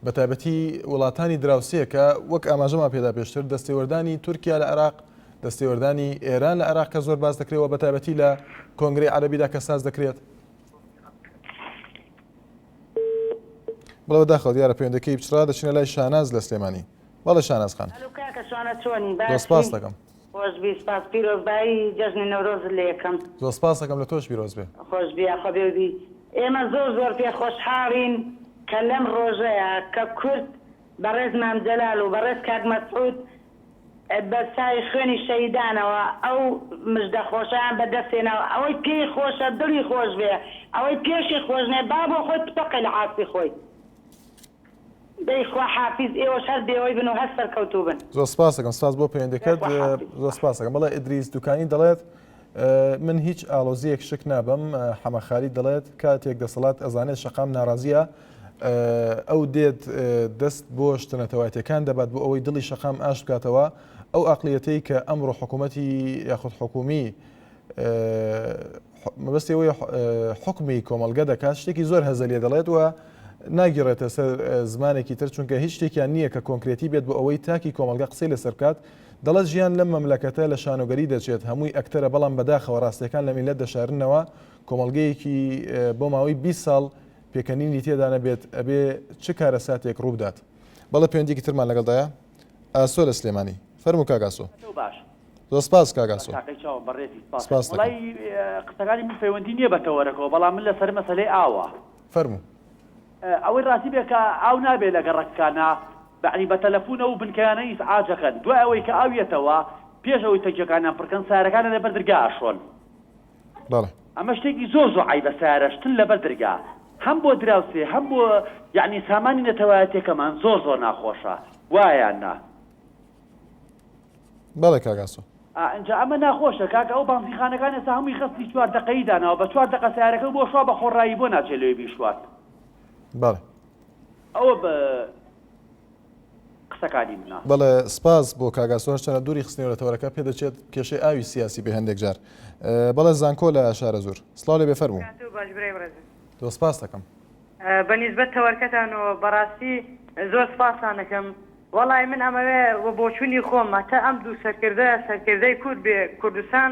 بە تایبەتی وڵاتانی دراوسەیە کە وەک ئاماژەمان پێدا پێشتر دەستێوەردانی تورکیا لە عێراق دەستێوەردانی ئێران لە عێراق کە زۆر باز دەکرێتەوە بە تایبەتی لە کۆنگرەی عەرەبیدا کە ساز دەکرێت بڵەوە داخەوە دیارە پەیوەندەکەی بچرا دەچینە لای شاناز لە سلێمانی بەڵێ شاناز خان سپاس دەکەم خۆشبی سپاس پیرۆزبایی جەژنی نەورۆز لە یەکەم زۆر سپاس دەکەم لە تۆش پیرۆز بێ خۆشبی خەبێبی ئێمە زۆر پێ خۆشحاڵین کە لەم ڕۆژەیە کە کورد بەڕێز مامجەلال و بەڕێز کاک مەسعود بە سای خوێنی شەیدانەوە ئەو مژدە خۆشیان بەدەستێنەوە ئەوەی پێی خۆشە دڵی خۆش بێ ئەوەی پێشی خۆش نێ با بۆ خۆی بتەقی لە عاسی خۆی دەیخوا حافیز ئێوە شەر دێوەی بن و هەر سەرکەوتوو بن زۆر سپاس دەکەم سپاس بۆ پەیوەندەکەت زۆر سپاس دەکەم بەڵێ ئیدریس دوکانی دەڵێت من هیچ ئالۆزیەک شک نابم حەمەخالی دەڵێت کاتێک دەسەڵات ئەزانێت شەقام ناڕازیە ئەو دێت دەست بۆ شتنەتەوایەتەکان دەبات بۆ ئەوەی دڵی شەقام ئاش بکاتەوە ئەو ئەقلیەتەی کە ئەمڕۆ حکوومەتی یاخود حکومی مەبەستەوەی حکمی کۆمەلگە دەکات شتێکی زۆر هەزەلیە دەڵێت وە ناگیڕێتە سەر زمانێکی تر چونکە هیچ شتێکیان نییە کە کۆنکرێتی بێت بۆ ئەوەی تاکی کۆمەلگە قسەی لەسەر بکات دەڵێت ژیان لەم مەملەکەتە لە شانۆگەری دەچێت هەمووی ئەکتەرە بەڵام بەداخەوە ڕاستیەکان لە میلەت دەشارنەوە کۆمەلگەیەکی بۆ ماوەی 20 ساڵ پێکەنینی تێدا نەبێت ئەبێ چ کارە ساتێک ڕوو بدات بەڵێ پەیوەندێکی ترمان لەگەڵدایە ئاسۆ لە سلێمانی فەرموو کاگاسۆ زۆر سپاس کاگاسۆ سپاس قسەکانی من پەیوەندی نییە بەتەوەرەکەەوە بەڵام من لەسەر مەسەلەی ئاوە فەرموو ئەوەی ڕاستی بێکە ئاو نابێت لە گەڕەکانە بەعنی بە تەلەفۆنە و بنکەیانە ئیسعاجەکەن دوای ئەوەی کە ئاویەتەوە پێش ئەوەی تەنگەکانیان پڕکەن سارەکانە لەبەر دەرگا ئاشۆن ئەمە شتێکی زۆر عیبە سارەشتن لەبەر دەرگا هەم بۆ دراوسێ هەم بۆ یعنی سامانی نەتەوایەتێکەمان زۆر ناخۆشە وایان نا بەڵێ کاگاسۆ اینجا ئەمە ناخۆشە کاکە ئەو بانزیخانەکان ێستا هەمووی خستی 4 دقەی داناوە بە 4 دقە سارەکە بۆ شوا بە خۆڕایی بۆ ناچێت لێوێ بیشوات بەڵێ ئەوە بە قسەکانی منە بەڵێ سپاس بۆ کاگاسۆ هەرچەنە دووری خستنەوەتەوەرەکە پێدەچێت کێشەی ئاوی سیاسی بە هەندێک جار بەڵێ زانکۆ لە شارە زۆر سڵاو لێ بێ فەرموو زۆر سپاس دەکەم بەنسبەت تەوەرکەتانەوە بەڕاستی زۆر سپاسان دەکەم وەڵای من ئەمەوێ بۆچوونی خۆمە تا ئەم دوو سەرکردەی کورد بێ کوردستان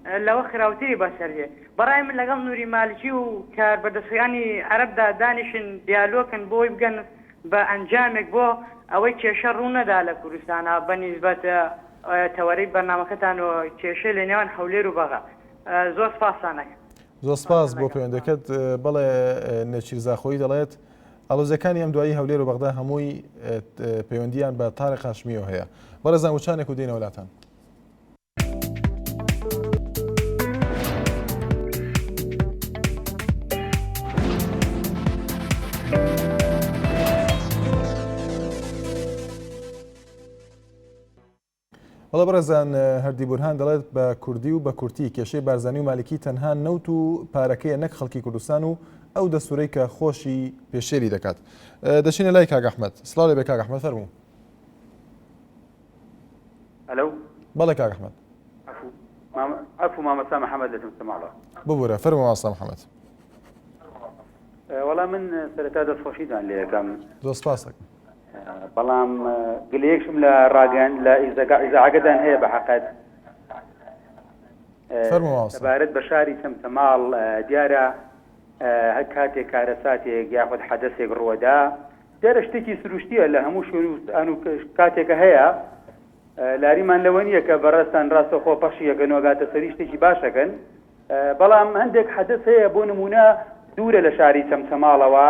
لەوە خراوتری بەسەرێ بەڕای من لەگەڵ نووری مالکی و کار بەدەستیانی عەرەبدا دانیشن دیالۆکن بۆی بگەن بە ئەنجامێک بۆ ئەوەی کێشە ڕوو نەدا لە کوردستانە بەنسبەت تەوەرەی بەرنامەکەتان و کێشە لە نێوان هەولێر و بەغا زۆر سپاسانەکە زۆر سپاس بۆ پەیوەندەکەت بەڵێ نەچیرزاخۆیی دەڵێت ئەڵۆزەکانی ئەم دوایی هەولێر و بەغدا هەمووی پەیوەندیان بە تارێق هاشمیەوە هەیە بەڵێ زانکۆچانێک و دێنە وڵاتان بەڵێ بەڵە بەڕێزان هەردی بورهان دەڵێت بە کوردی و بە کورتی کێشەی بارزانی و مالکی تەنها نەوت و پارەکەیە نەک خەڵکی کوردستان و ئەو دەستورەی کە خۆشی پێشێری دەکات. دەچینە لای کاک ئەحمەد. سڵاو لێبێ کاک ئەحمەد فەرموو. ئەلو بەڵێ کاک ئەحمەد. عفو مامەسا محەممەد لەتم سەماڵە. ببوورە فەرموو مامەسا محەممەد. وەڵام من سەرەتا دەستخۆشیدان لێ یەکەم. زۆر سپاس دەکەم. بەڵام گلەیەکشم لە ڕاگەن لە ئیزاعەکەدان هەیە بە حەقەت. فەرموو مامەسا. سەبارەت بە شاری چەمچەماڵ دیارە هەر کاتێک کارەساتێک یاخود حەدەسێک ڕوەدا دیارە شتێکی سروشتیە لە هەموو شوێن و کاتێکە هەیە لاریمان لەوە نییە کە بەڕێستان ڕاستەخۆ پەشیەکەنەوەگاتە سەری شتێکی باشەکەن بەڵام هەندێک حەدەس هەیە بۆ نمونە دوورە لە شاری چەمچەماڵەوە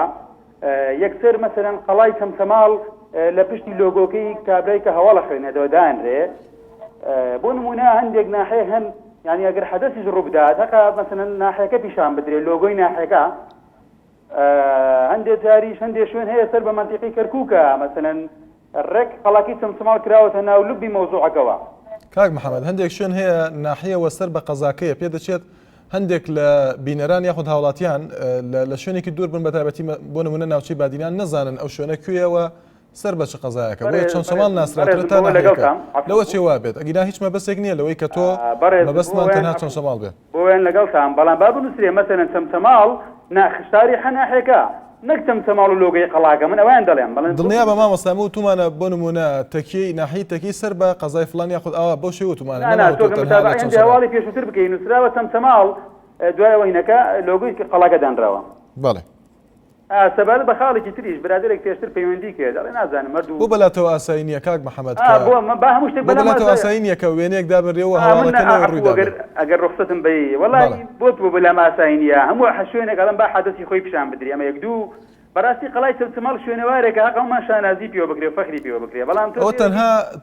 یەکسەر مەسەرەن قەڵای چەمچەماڵ لە پشتی لۆگۆکەی کابرای کە هەواڵە خوێنێتەوە دانرێ بۆ نمونە هەندێک ناحەیە هەن يعني اگر حدثي ڕوو بدات هەقا مثلا ناحەکە پیشان بدرێت لۆگۆی ناحەکە هەندێک جاریش هەندێک شوێن هەیە سەر بە منتیقی کەرکووکە مثلا ڕێک قەڵاکی چەمچەماڵ کراوەتە ناو لوبی مۆزوعەکەەوە. کاک محەممەد هەندێک شوێن هەیە ناحیەوە سەر بە قەزاکەیە پێ دەچێت هەندێک لە بینەران یاخود هاوڵاتیان لە شوێنێکی دوور بن بە تایبەتی بۆ نمونە ناوچەی بادینان نەزانن ئەو شوێنە کوێیەوە سەر بە چ قەزایەکە بۆیە چەمچەماڵ ناسراترە تا ناحەکە لەوە چێ وا بێت ئەگینا هیچ مەبەستێک نییە لەوەی کە تۆ مەبەستمان تەنها چەمچەماڵ بێت بۆیان لەگەڵتان بەڵام با بنووسێ مەسەرەن چەمچەماڵ ناخشتاری حەناحەکە نەک چەمچەماڵ و لۆگەی قەڵاکە من ئەویان دەڵێن بەڵێن دڵنیا بە مامۆستا و تومانە بۆ نمونە تەکیەی ناحی تەکی سەر بە قەزای فڵان یاخود ئاوا بەو شێوە تومانە هەواڵی پێشووتر بکەین نووسراوە چەمچەماڵ دوایەوە هینەکە لۆگۆی قەڵاکە دانراوە. بەڵێ سەبارەت بە خاڵێکی تریش برادێک پێشتر پەیوەندی کرد دەڵێ نازانم مەردوو بۆ بەلاتەوە ئاسایی نییە کاک محەممەد با هەموو شتێک بەلاتەوە ئاسایی نییە کە وێنەیەک دابنرێەوە هەواڵەکەنەوە ڕوودا ئەگەر ڕخسەتم بێ وەڵای بۆت بۆ بەلام ئاسایی نییە هەموو شوێنێک ئەڵم با حەدەسی خۆی پیشان بدرێ ئەمە یەک دوو بەڕاستی قەڵای چەمچەماڵ شوێنەوارێکە هەقەڵمان شانازی پێوە بکرێ فەخری پێوە بکرێ بەڵام ئەو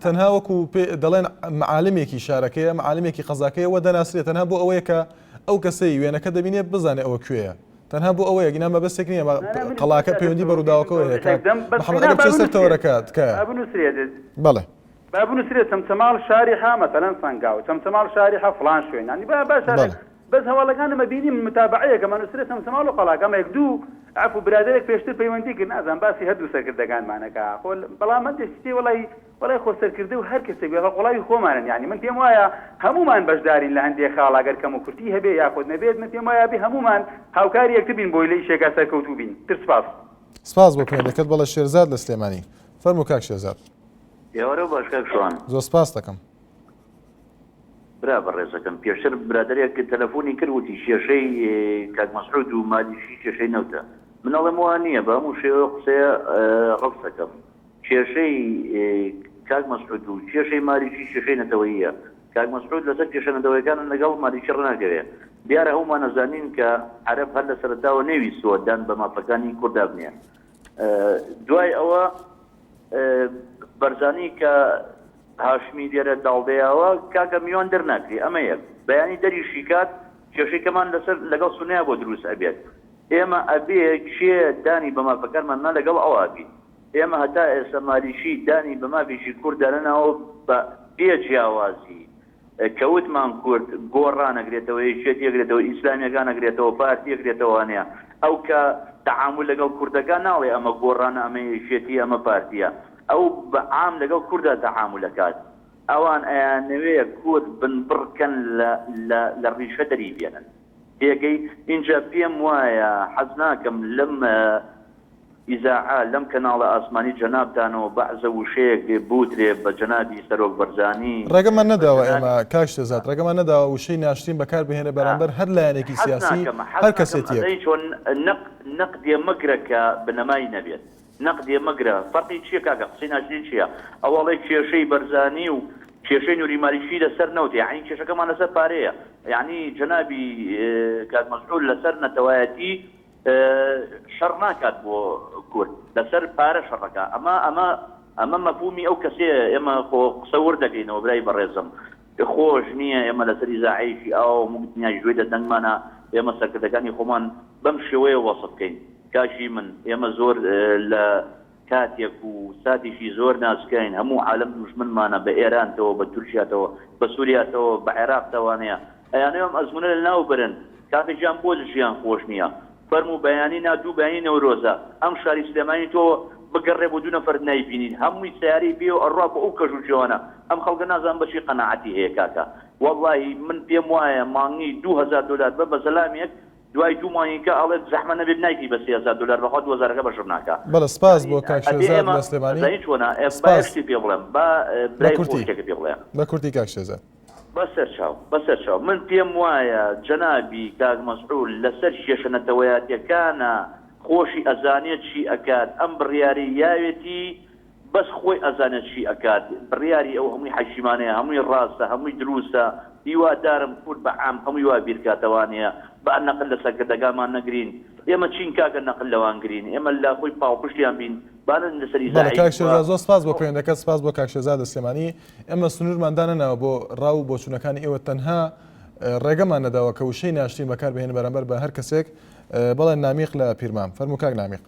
تەنها وەکو دەڵێن معالمێکی شارەکەیە معالمێکی قەزاکەیەوە دەناسرێت تەنها بۆ ئەوەیە کە ئەو کەسەی وێنەکە دەبینێت بزانێ ئەوە کوێیە تەنها بۆ ئەوەیە گینا مەبەستێک نییە قەڵاکە پەیوەندی بەڕووداوەکەەوە هەیە محەممەد ئەگەر بچێت سەرتەوەرەکات کە بەڵێ با بنووسرێت چەمچەماڵ شاریحا مەسەلەن سەنگاو چەمچەماڵ شاریحا فڵان شوێنانی باش بەس هەواڵەکانمە بینیم متابعەیەکە مەنووسرێت چەمچەماڵ و قەڵاکەمە یەک دوو عفو برادێک پێشتر پەیوەندی کرد نازان باسی هەردوو سەرکردەکانمانەکە بەڵام من دەستی وڵای خۆ سەرکردە و هەر کەسێک بێ وڵای خۆمانن یعنی من پێم وایە هەمومان بەشدارین لە هەندێک خاڵ ئەگەر کەم و کورتی هەبێ یاخود نەبێت من پێم وایە بێ هەمومان هاوکاری یەکتر بین بۆی لە ئیشێکا سەرکەوتوو بین. سپاس بۆ پێوەندەکەت بەڵە شێرزاد لە سلێمانی فەرموو کاک شێرزاد. ئێوەرە باش کاک شوان زۆر سپاس دەکەم. برا بەڕێزەکەم پێشتر برادێک تەلەفۆنی کردوتی کێشەی کاک مەسعود و مالیشی کێشەی نەوتە منەڵێم وان نییە بە هەموو شێوە قسەیە ڕەفس دەکەم کێشەی کاک مەسعود و کێشەی مالیشی کێشەی نەتەوەییە کاک مەسعود لەسەر کێشە نەتەوەیەکان لەگەڵ مالیشی ڕناگەوێت دیارە هەمومان نەزانین کە عەرەب هەر لە سەرەتاوە نەویستوە دان بە مافەکانی کووردا بنێ دوای ئەوە بەرزانی کە هاشمی دیێرە داڵدەیەوە کاکە میوان دەرناکری ئەمە یەک بەیانی دەریشی کات کێشەکەمان لەسەر لەگەڵ سونەیە بۆ دروست ئەبێت ئێمە ئەبێ کێ دانی بە مافەکانمان لەگەڵ ئەوە بی ئێمە هەتا ئێستا مالیشی دانی بە مافێکی کورددارنەوە بە بێجیاوازی کەوتمان کورد گۆڕانەگرێتەوە یەکێت یەکرێتەوە ئیسلامیەکان نەگرێتەوە پارتی یەکرێتەوەوانەیە ئەو کە تەعامل لەگەڵ کوردەکان ناڵێ ئەمە گۆڕانە ئەمە یەکێتی ئەمە پارتیە ئەو بە عام لەگەڵ کووردا تەعاملەکات ئەوان ئەیانەوەیە کورد بنبڕکەن لە ڕیشە دەری بێنن تێگەی اینجا پێم وایە حەز ناکەم لەم ئیزاعە لەم کەناڵە ئاسمانی جەنابتانەوە بەعزە وشەیەک بوترێ بە جەنابی سەرۆک بەرزانی ڕێگەمان نەداوە ئێمە کاک شێرزاد ڕێگەمان نەداوە وشەی ناشرین بەکار بهێنە بەرامبەر هەر لایەنێکی سیاسی هەر کەسێتیە چۆن نەقدێ مەگرەکە بنەمای نەبێت نەقدێ مەگرە فەرقی چییە کاکە قسەی ناشرین چییە ئەوەڵی کێشەی بەرزانی و کێشەی نووری مالیشی لەسەر نەوتێ یعنی کێشەکەمان لەسەر پارەیە یعنی جەنابی کاک مەسعود لەسەر نەتەوایەتی شەڕ ناکات بۆ کورد لەسەر پارە شەڕەکە ئەمە مەفهومی ئەو کەسێ ئێمە خۆ قسە وەردەکەینەوە برای بەڕێزم خۆش نییە ئێمە لەسەر ئیزاعەیەکی ئەو ممکنیان ژوێ دەدەنگمانە ئێمە سەرکردەکانی خۆمان بەم شێوەیە وەسف بکەین کاشی من ئێمە زۆر کاتێک و ساتێکی زۆر نازکەین هەموو عالم دوژمنمانە بە ئێرانتەوە بە تورکیاتەوە بە سووریاتەوە بە عێراقتەوانەیە ئەیانەوەم ئەزمونە لە ناو برن کاتێکیان بۆ ژیان خۆش نییە فەرم و بەیانی نادوو بەیانی نەورۆزە ئەم شاری سلێمانی تۆ بگەڕێ بۆ دوو نەفەر نایبینین هەمووی سیاری بێ و ئەڕوا بە ئەو کەژوجیوانە ئەم خەڵکە نازان بەچی قەناعەتی هەیە کاکە واللهی من پێم وایە مانگی $2000 بە بە زەلامێک دوای دوو مانگیکە ئەڵێت زەحمە نەبێت نایکی بە $3000 بەخوا 2000 بەشڕ ناکە بەڵە سپاس بۆ کاک شێزاد لە سلێمانی چۆنە باشتی پێ بڵێم با برای خۆشتێکە پێ بڵێم بە کورتی کاک شێزاد بەسەر چاو من پێم وایە جەنابی کاک مەسعود لەسەر شێشەنەتەوەیاتیەکانە خۆشی ئەزانێت چی ئەکات ئەم بڕیاری یاوێتی بەس خۆی ئەزانێت چی ئەکات بڕیاری ئەو هەمووی حەشیمانەیە هەمووی ڕاستە هەمووی دروستە هیوادارم کورد بە عام هەمووی وا بیرکاتەوانەیە بە نەقل لە سەرکردەکانمان نەگرین ئێمە چین کاکە نەقل لەوان گرین ئێمە لا خۆی پاڵپشتیان بین بانن لەسەری کاک شێزاد زۆر سپاس بۆ پەیوەندەکەت سپاس بۆ کاک شێزاد سلێمانی ئێمە سنوورماندانەوە بۆ ڕاو بۆ چوونەکانی ئێوە تەنها ڕێگەمان نەداوە کە وشەی ناشتین بەکار بهێن بەرامبەر بە هەر کەسێک بەڵێ نامیق لە پیرمام فەرموو کاک نامیق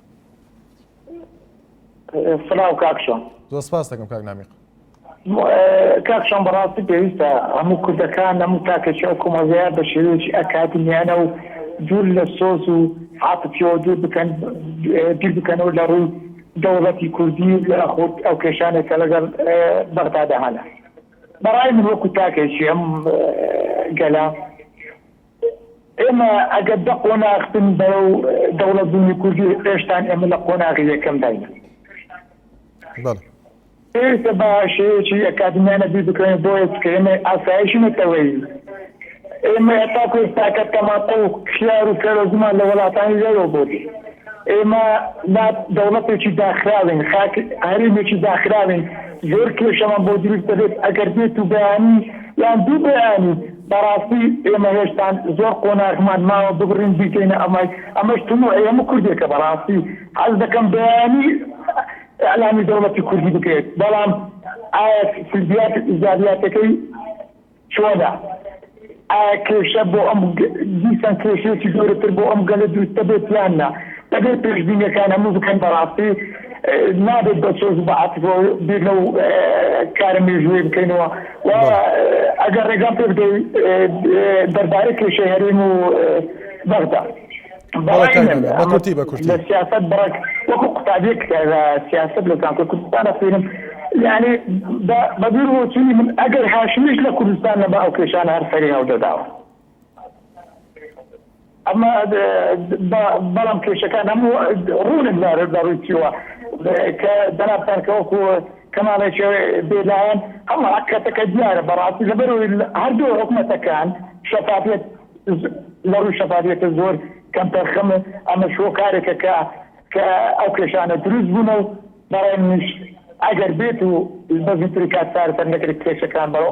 سلااو کاکشۆن زۆر سپاس دەکەم کاک نامیق کاکشۆن بەڕاستی پێویستە هەموو کوردەکان هەموو تاکەچە و کۆمەڵگەیان بە شێوەیەکی ئەکادمیانە و دوور لە سۆز و عاتفیەوە دوور بکەن بیر بکەنەوە لە ڕووی دەوڵەتی کوردی ئەو کێشانێکە لەگەڵ بەغدادا هەنا بەڕای من وەکو تاکێکی ئەم گەلا ئێمە ئەگەر دە قۆناغتن بەرەو دەوڵەت بوونی کوردی هێشتان ئێمە لە قۆناغی یەکەم داینە پێویستە بە شێوەیەکی ئەکادمیانە بیر بکەن بۆ کە ئێمە ئاسایشمەتەوەی ئێمە هەتاکو ئێستاکە تەماتە و خیار و کەرۆزمان لە وڵاتانی لەوە بۆدی ئێمە دەوڵەتێکی داخراوین هەرێمێکی داخراوین زۆر کێشەمان بۆ دروست دەبێت ئەگەر بێت و بەیانی یان دوو بەیانی بەڕاستی ئێمە هێشتان زۆر قۆناغمان ماوە ببڕین بیکەینە ئەمەش تمو ئێمە کوردێکە بەڕاستی حەز دەکەم بەیانی ئەلامی دەوڵەتی کوردی بکرێت بەڵام ئایا سلبیات ئیجابیاتەکەی چۆنە ئایا کێشە بۆ ئەم دیسان کێشەیەکی زۆرتر بۆ ئەم گەلە دروستە بێت یان نا دەبێت پێشبینیەکان هەموو بکەن بەڕاستی نابێت بە سۆز بە عاتفەوە بیر لەو کارە مێژوویە بکەینەوە و ئەگەر ڕێگام پێ بدەیت دەربارەی کێشەی هەرێم و بەغدا لە سیاست بڕک وەکو قوتابێک سیاست لە زانکۆی کوردستانە فێرم یعنی بە دوور بۆچوونی من ئەگەر هاشمیش لە کوردستان نەبا ئەو کێشانە هەر سەری هەڵدەداوە ئەمە بەڵام کێشەکان هەموو ڕوونت دەڕووی چیوە کە دەنابتان کە وەکو کەماڵێکی بێلایەن هەموو حقەتەکە دیارە بەڕاستی لەبەرەوەی هەردوو حکومەتەکان شەفافیت لە ڕووی شەفافیەتە زۆر کەم تەرخەمە ئەمە شۆ کارێکە کە ئەو کێشانە دروست بوون و بەڕای منش ئەگەر بێت و بەزیتری کات سارتەر نەکرێت کێشەکان بەڕۆ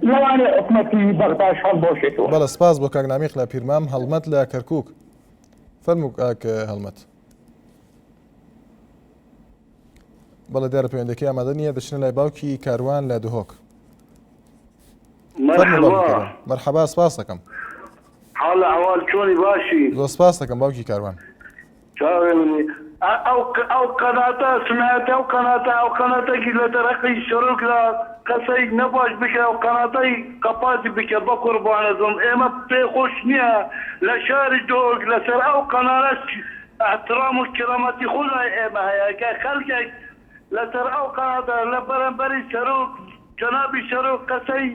لەوانێ حکومەتی بەغداش هەڵبۆشێتەوە بەڵە سپاس بۆ کاک نامیق لە پیرمام هەڵمەت لە کەرکووک فەرموو کاک هەڵمەت بەڵە دیارە پەیوەندەکەی ئامادە نییە دەچنە لای باوکی کاروان لە دهۆک مەرحەبا سپاس دەکەم حاڵە ئەوال چۆنی باشی زۆر سپاس دەکەم باوکی کاروان چاوێنی ئەو قەناتە سنایەتە ئەو قەناتێکی لە دەرەقی شەڕوک لە کەسەی نەباش بکە ئەو قەناتەی قەپاتی بکە بە قوربانەتم ئێمە پێ خۆش نییە لە شاری دۆک لەسەر ئەو قەنارە احترام و کرامەتی خۆلای ئێمە هەیە کە خەڵکێک لەسەر ئەو قەناتە لە بەرەمبەری شەڕوک جەنابی شەڕوک قەسەی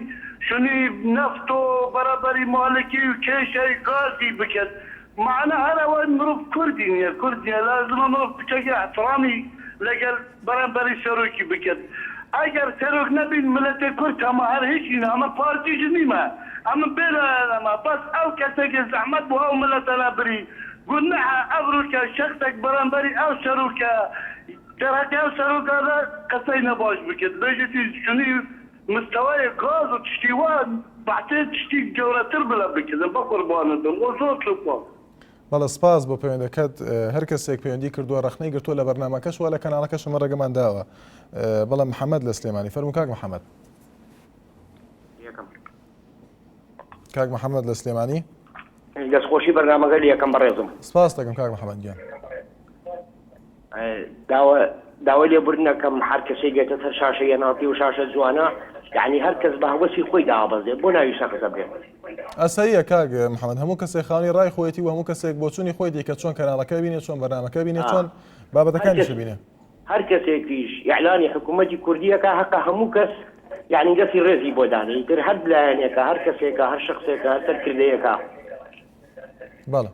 شنی نفت و بەرەبەری مالکی و کێشەی گازی بکەت معنە هەرەوەی مرۆڤ کوردی نییە کوردیە لازمە مرۆڤ بچەکە احترامی لەگەڵ بەرەمبەری شەڕوکی بکەت ئەگەر سەرۆک نەبین ملەتێ کورد ئەمە هەر هیچی ئەمە پارتیش نیمە ئەمە بێلەمە بەس ئەو کەسێکی زەحمەت بۆ ئەو ملەتە نەبری گونەحە ئەبروکە شەختێک بەرەمبەری ئەو شەڕوکە دەرەکە ئەو شەڕوکەدا قەسەی نەباش بکەت بێژێتی شنی مستوای گاز و تشتی وان بەعتێ تشتی گەورەتر بڵە بکەن بە قوربانەتم بۆ زۆر لەپۆ بەڵە سپاس بۆ پەیوەندەکەت هەر کەسێک پەیوەندی کردووە ڕەخنەی گرتووە لە بەرنامەکەش وە لە کەناڵەکەش ئەمە ڕێگەمان داوە بەڵام محەممەد لە سلێمانی فەرموو کاک محەممەد کاک محەممەد لە سلێمانی دەستخۆشی بەرنامەکە لە یەکەم بەڕێزم سپاس دەکەم کاک محەممەد گیان داوای لێبوردنەکەم هەر کەسێک گێتە سەر شاشەی ناڵتی و شاشە جوانە یعنی هەر کەس بە هەوەسی خۆی دابەزێ بۆ ناوی شەقەکە بێت. ئەسەیە کاک محەممەد هەموو کەسێک خاوەنی ڕای خۆیەتی و هەموو کەسێک بۆچوونی خۆی دیکە چۆن کەناڵەکە بینێت چۆن بەرنامەکە بینێت چۆن بابەتەکانیش بینێ. هەر کەسێکیش یعلانی حکوومەتی کوردیەکە حەقە هەموو کەس یعنی دەستی ڕێزی بۆ دانەی تر هەر لایەنێکە هەر کەسێکە هەر شخصێکە هەر سەرکردەیەکە. بەڵێ.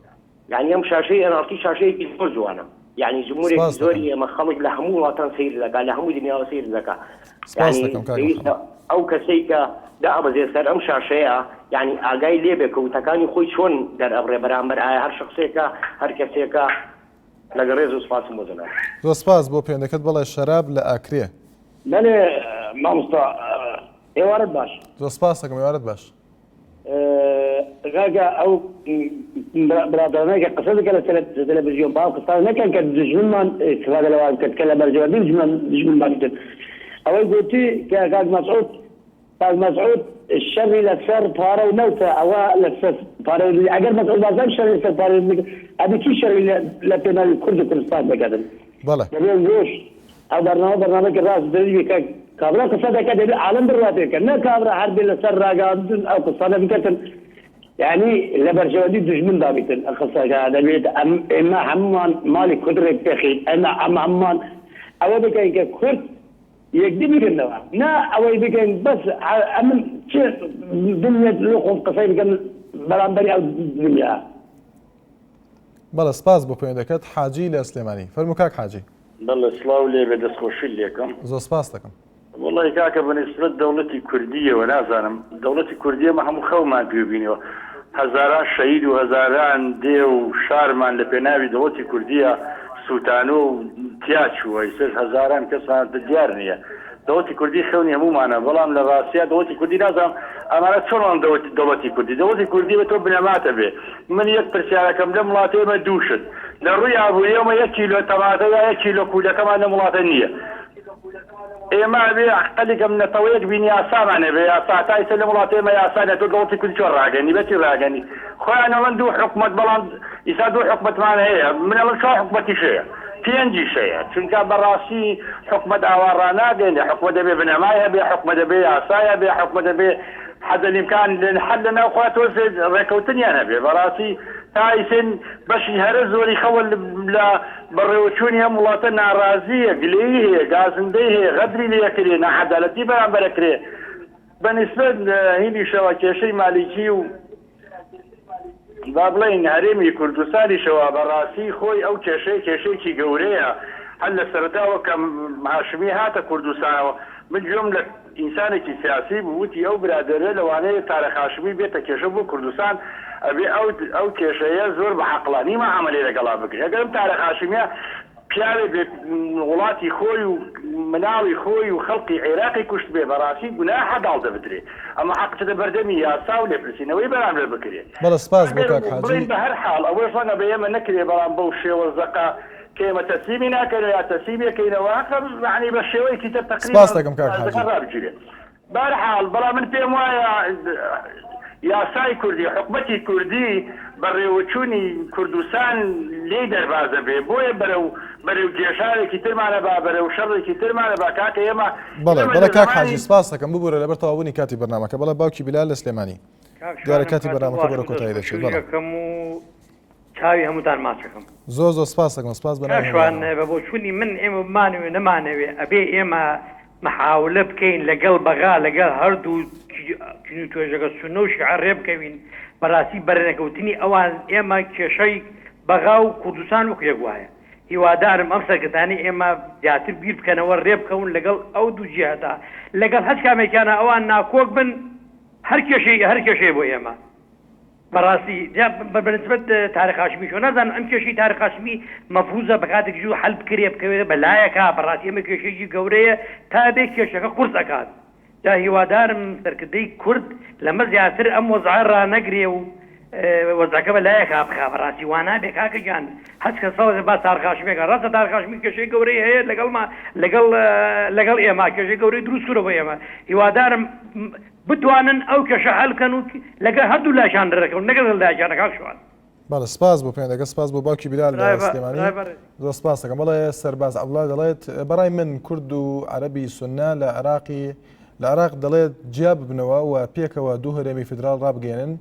یعنی ئەم شاشەی ئەناڵتی شاشەیەکی زۆر جوانە. یعنی جمهورێکی زۆری ئێمە خەڵک لە هەموو وڵاتان سیر دەکا لە هەموو دنیاوە سیر دەکا. ئەو کەسەی کە دابەزێ سەر ئەم شاشەیە یعنی ئاگای لێ بێ کەوتەکانی خۆی چۆن دەرئەبڕێ بەرامبەر ئایا هەر شخصێکە هەر کەسێکە لەگە ڕێز و سپاسم بۆ جەناب. زۆر سپاس بۆ پێوەندەکەت بەڵێ شەراب لە ئاکرێ. بەڵێ مامۆستا ئێوارەت باش. زۆر سپاس دەکەم ئێوارەت باش. ڕاگە ئەو برادرانەیە قسە دەکە لە تەلەڤیزیۆن باو قسە نەکەن کە دژمنمان استفادە لەوان کرد کە لە بەرژەوەندی دژمنمان کرد. ئەوەی گوتی کە کاک مەسعود شەڕی لەسەر پارە و نەوتە ئەوە لەسەر پارە ئەگەر مەسعود بازار شەڕی لەسەر پارە ئەبی کی شەڕی لە پێناوی کورد و کوردستان دەکەن. بەڵێ. دەبێت گۆش ئەو بەرنامەکە ڕاست دەوی کە کابرا قسە دەکات دەبێت عالم بڕاتێکە نە کابرا هەر بێ لەسەر ڕاگەاندن ئەو قسانە بکەن یعنی لە بەرژەوەندی دژمن دابیتن قسەکە دەبێت ئێمە هەمومان ماڵی کوردێک پێخین ئەمە هەمومان ئەوە بکەین کە کورد یەکدی بکەنەوە نا ئەوەی بکەین بەس ئەمن چ دنیات لۆ خۆم قسەی بکەن بەرامبەری ئەو دنیا. بەڵێ سپاس بۆ پەیوەندەکەت حاجی لە سلێمانی فەرموو کاک حاجی. بەڵێ سڵاو لێ بێ دەستخۆشی لێکم. زۆر سپاس دەکەم. وڵی کاکە بەنسبەت دەوڵەتی کوردیەوە نازانم دەوڵەتی کوردیەمە هەموو خەومان پێبینەوە هەزاران شەهید و هەزاران دێ و شارمان لە پێناوی دەوڵەتی کوردیە سووتانە و تیا چووە سەر هەزاران کەسان دیار نییە دەوڵەتی کوردی خەونی هەمومانە بەڵام لە ڕاستیا دەوڵەتی کوردی نازانم ئەمانە چۆن دەوڵەتی کوردی دەوڵەتی کوردی بە تۆ بنەماتە بێ من یەک پرسیارەکەم لە وڵاتی ئێمە دووشت لە ڕووی ئابووریەوە 1 کیلۆ تەماتە یا 1 کیلۆ کولەکەمان لە وڵاتە نییە. ئێمە بێ عقلێکم نەتەوەیەک بینی یاسامانە بێ یاسا تا ئێستا لە وڵاتی ئێمە یاسانە تۆ دەوڵەتی کوردی چۆن ڕاگەنی بەچی ڕاگەنی خۆیان ئەڵەن دوو حکومەت بەڵام ئیسا دوو حکومەتمان هەیە من ئەڵەن چوار حکومەتیش هەیە پێنجیش هەیە چونکە بەڕاستی حکومەت ئاوا ناگەێنێ حکومەت دەبێ بنەمای هەبێ حکومەت دەبێ یاسایە بێ حکومەت دەبێ حەز الإمكان حد لەناو خۆیان تۆ ڕێکەوتنیان هەبێ بەڕاستی تا ئیسن بەشی هەرە زۆری خەوە لە بەڕێوەچوونی هەم وڵاتە ناڕازیە گلەیی هەیە گازندەی هەیە غەدری لێکرێ نەعەدالەتی بەرامبەرەکرێ بەنسبەت هیلی شەوە کێشەی مالیکی و با بڵێن هەرێمی کوردستانیشەوە بەڕاستی خۆی ئەو کێشەیەکی گەورەیە هەر لە سەرەتاوە کە هاشمی هاتە کوردستانەوە من گوێم لە ئینسانێکی سیاسی بووتی ئەو برادەرە لەوانەیە تارەخ هاشمی بێتە کێشە بۆ کوردستان ئەبێ ئەو کێشەیە زۆر بە عەقڵانی مەعاملەی لەگەڵا بکرێت ئەگەر تارەخ هاشمیە پیاوێ بێت وڵاتی خۆی و مناڵی خۆی و خەڵقی عێراقی کوشت بێ بەڕاستی گوناحە داڵ دەبدرێت ئەمە حەقچە بەردەمی یاسا و لێپرسینەوەی بەرامبەر بکرێت بەڵێ سپاس بۆ کاک حاجی بڵین بە هەر حاڵ ئەوەی ڕەنگە بە ئێمە نەکرێ بەڵام بەو شێوە زەقا کە ئێمە تەسلیمی ناکەن یا تەسلیمێکەینەوە یعنی بە شێوەیەکی تر تەقریبا سپاس دەکەم کاک حاجی. بەرحاڵ بەڵام من پێم وایە یاسای کوردی حکومەتی کوردی بەڕێوەچوونی کوردستان لێی دەربازە بێ بۆیە بەرەو گێژارێکی ترمانە با بەرەو شەڕێکی ترمانە با کاکە ئێمە بەڵێ کاک حاجی سپاس دەکەم ببوورە لەبەر تەواوبوونی کاتی بەرنامەکە بەڵێ باوکی بیلال لە سلێمانی دیارە کاتی بەرنامەکە بەرە کۆتایی دەچێت چاوی هەمووتان ماچەکەم زۆر سپاس دەکەم سپاس بەشوان بە بۆچوونی من ئێمە بمانوێ نەمانەوێ ئەبێ ئێمە محاولە بکەین لەگەڵ بەغا لەگەڵ هەردوو توێژەکە سونە و شیعە ڕێ بکەوین بەڕاستی بەرەنەکەوتنی ئەوان ئێمە کێشەی بەغا و کوردستان وەک یەک وایە هیوادارم ئەم سەرکردانەی ئێمە زیاتر بیر بکەنەوە ڕێ بکەون لەگەڵ ئەو دوو جیهەتا لەگەڵ هەچ کامێکیانە ئەوان ناکۆک بن هەر کێشەی بۆ ئێمە بەڕاستی بەنسبەت تاریخ هاشمیشۆ نازانم ئەم کێشەی تاریخ هاشمی مەفروزە بە کاتێک جوو حەل بکرێ بکەوێت بەلایەکە بەڕاستی ئێمە کێشەیەکی گەورەیە تا بێ کێشەکە قورس ئەکات جا هیوادارم سەرکردەی کورد لەمە زیاتر ئەم وەزعە ڕانەگرێ و وەزعەکە بەلایەکە بخا بەڕاستی وا نابێ کاکە گیان هەچ کە سەڵێ با تاریخ هاشمیەکە ڕاستە تاریخ هاشمی کێشەی گەورەی هەیە لەگەڵ ئێمە کێشەی گەورەی دروست کورە بۆ ئێمە هیوادارم بتوانن ئەو کێشە هەڵکەن و لەگەڵ هەردوو لاشان دەرەکەون نەگەڵ لاشانەکە شوان بەڵێ سپاس بۆ پێیان دەکە سپاس بۆ باوکی بیلال سلێمانی زۆر سپاس دەکەم. بەڵێ سەرباز عەبدوڵڵا دەڵێت بەڕای من کورد و عەرەبی سوننا لە عێراق دەڵێت جیا ببنەوە و پێکەوە دوو هەرێمی فیدراڵ ڕابگەێنن.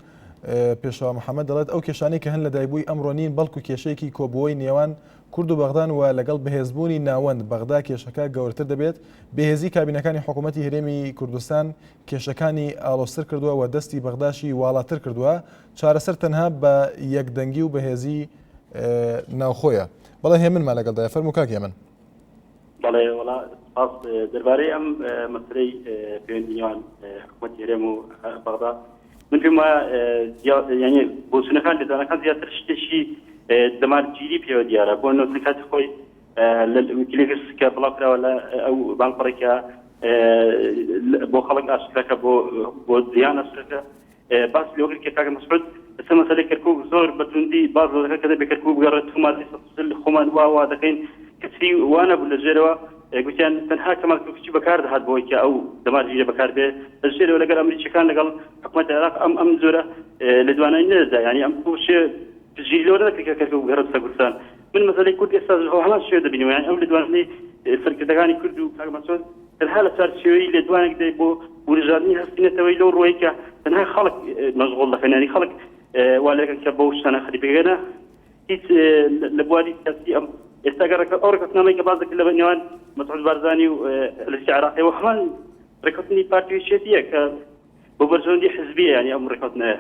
پێشەوە محەممەد دەڵێت ئەو کێشانەی کە هەن لە دایبووی ئەمڕۆ نین بەڵکو کێشەیەکی کۆبووەی نێوان کورد و بەغدان و لەگەڵ بەهێزبوونی ناوەند بەغدا کێشەکە گەورەتر دەبێت. بەهێزی کابینەکانی حکوومەتی هەرێمی کوردستان کێشەکانی ئاڵۆستر کردووە و دەستی بەغداشی واڵاتر کردووە. چارەسەر تەنها بە یەکدەنگی و بەهێزی ناوخۆیە. بەڵێ هێمنمان لەگەڵدایە فەرموو کاک هێمن. بەڵێ وڵا سپاس دەربارەی ئەم مەسەلەی پەیوەندیوان حکوومەتی هەرێم و بەغدا من پێم وایە یعنی بۆچوونەکان لێدانەکان زیاتر شتێکی دەمارگیری پێوە دیارە بۆ نووسەکاتی خۆی لە ویکیلیکس کە بڵاو کراوە لە ئەو بانگپەڕێکە بۆ خەڵک ئاشکراکە بۆ زیان ئاشکراکە باس لێوەگر کە کاکە مەسعود لەسەر مەسەلەی کەرکووک زۆر بەتوندی باز دەکات کە دەبێت کەرکووک بگەڕێت خۆماتی خۆمان وا دەکەین کەچی وانە بوو لەژێرەوە گوتیان تەنها کەمالکوچی بەکار دەهات بۆی کە ئەو دەمارگیرە بەکار بێ لەژێرەوە لەگەڵ ئەمریکیەکان لەگەڵ حکوومەتی عێراق ئەم زۆرە لە دوانای نەدەدا ینی ئەم شێ پشگیری لەوە نەکرد کە کەرکووک بگەڕێت سەر کوردستان. من مەسەلەی کورد ئێستا هەمان شوێ دەبینەوە یانی ئەو لە دوانەی سەرکردەکانی کورد و کاک مەسعود تەنها لە چارچێوەی لە دوانێک دەی بۆ وروژاردننی هەستینەتەوەی لەو ڕۆیی کە تەنها خەڵک مەشغوڵ دەکەن ینی خەڵک وا لەکەن کە بەو شتانە خەریبەکەنە هیچ لە بواری سیاسی ئەم ئێستا گەڕەکە ئەو ڕێکەوتنامەی کە باز دەکرد لە نێوان مەسعود بارزانی و لەشتی عێراقیەوە هەمان ڕێکەوتنی پارتیویەتیە کە بۆ بەرژەوەندی حزبیە ینی ئەم ڕێکەوتنەیە.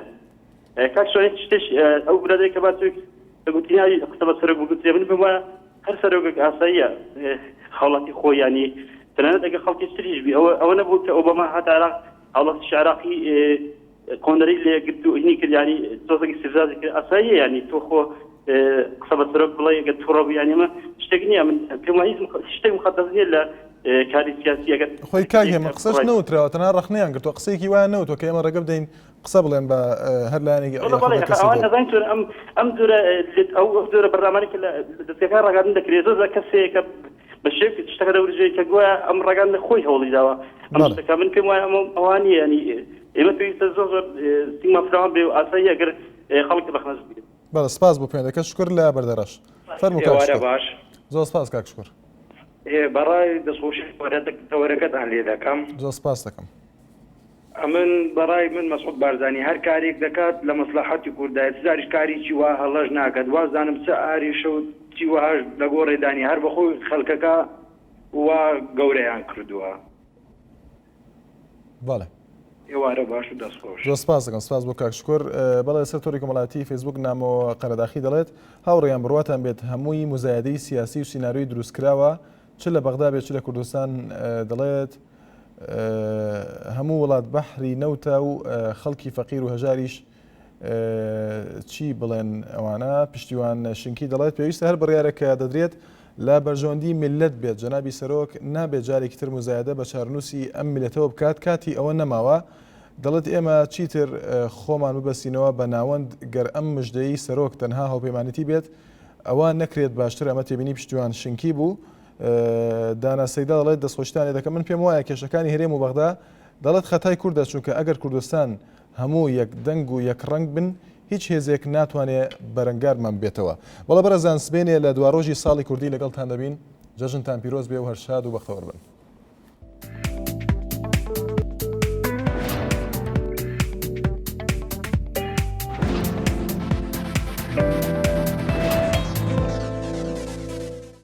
کاک شوێن شتێش ئەو برادەی کە باتوێک گوتیناوی قسە سەرۆک بگوتێ من بم وایە هەر سەرۆکێک ئاساییە هاوڵاتی خۆی ینی تەنانەت ئەگەر خەڵکی تریش بی ئەوە نەبوو کە ئۆباما هاتە عێراق هاوڵاتیش عێراقی کۆنەرەی لێگرت و هینی کرد ینی تۆزێکی سێزازی کرد ئاساییە ینی تۆ خۆ قسە بە سەرۆک بڵێ ئەگەر تووڕە بوو ینی ئەمە شتێک نییە من پێم وایە شتێک مخەتەر نییە لە کاری سیاسی ئەگەر خۆی کاک هێمن قسەش نەوتراوە تەنها ڕەخنەیان کردووە قسەیەکی وایە نەوتوە کە ئێمە ڕێگە بدەین قسە بڵێن بە هەر لایەنێکی نەزانین ئەم زۆرە بەرنامەی کە لە دەستەکان ڕاگەاندن دەکرێت زۆر کەسێکە بە شێوک شتەکە دەورژەیە کە گوایە ئەم ڕاگەاندنە خۆی هەوڵی داوە ئەم شتەکە من پێم وایە ئەوانە ینی ئێمە پێویستە زۆر سیما فراوان بێ و ئاسایی ئەگەر خەڵک بەخنەش بێت. بەڵێ سپاس بۆ پێیان دەکە شکر لە بەردەڕەش فەرموو کاک باش زۆر سپاس کاک شکر. بەڕای دەستخۆشی تەوەرەکەتان لێ دەکەم زۆر سپاس دەکەم. من بەڕای من مەسعود بارزانی هەر کارێک دەکات لە مەسلحەتی کوردایەت زاریش کاریی وا هەڵەش ناکات وازانم چ ئاریشە و چی وهاش لە گۆڕێدانی هەر بەخۆی خەڵکەکە وا گەورەیان کردووە. بەڵێ ئێوارە باش و دەستخۆش. زۆر سپاس دەکەم سپاس بۆ کاک شکر. بەڵێ سەر تۆری کۆمەڵایەتی فەیسبوک نامەوە قەرەداخی دەڵێت هاوڕێیان بڕواتان بێت هەمووی مزایدەی سیاسی و سیناریۆی دروستکراوە چ لە بەغدا بێت چ لە کوردستان دەڵێت هەموو وڵات بەحری نەوتە و خەڵکی فەقیر و هەژاریش چی بڵێن ئەوانە پشتیوان شنکی دەڵێت پێویستە هەر بڕیارێکە دەدرێت لە بەرژەوەندی میلەت بێت جەنابی سەرۆک نابێت جارێکی تر مزایدە بە چارنووسی ئەم میلەتەوە بکات کاتی ئەوە نەماوە دەڵێت ئێمە چیتر خۆمان ببەسینەوە بە ناوەند گەر ئەم مژدەی سەرۆک تەنها هاوپەیمانەتی بێت ئەوە نەکرێت باشتر ئەمە تێبینی پشتیوان شنکی بوو. دانا سەیدا دەڵێت دەستخۆشتانی دەکەم من پێم وایە کێشەکانی هەرێم و بەغدا دەڵێت خەتای کووردە چونکە ئەگەر کوردستان هەموو یەک دەنگ و یەک ڕنگ بن هیچ هێزێک ناتوانێت بەرەنگارمان بێتەوە. بەڵە بەرەزان سبێنێ لە دوا ڕۆژی ساڵی کوردی لەگەڵتان دەبین جەژنتان پیرۆز بێ و هەر شاد و بەختەوەر بن.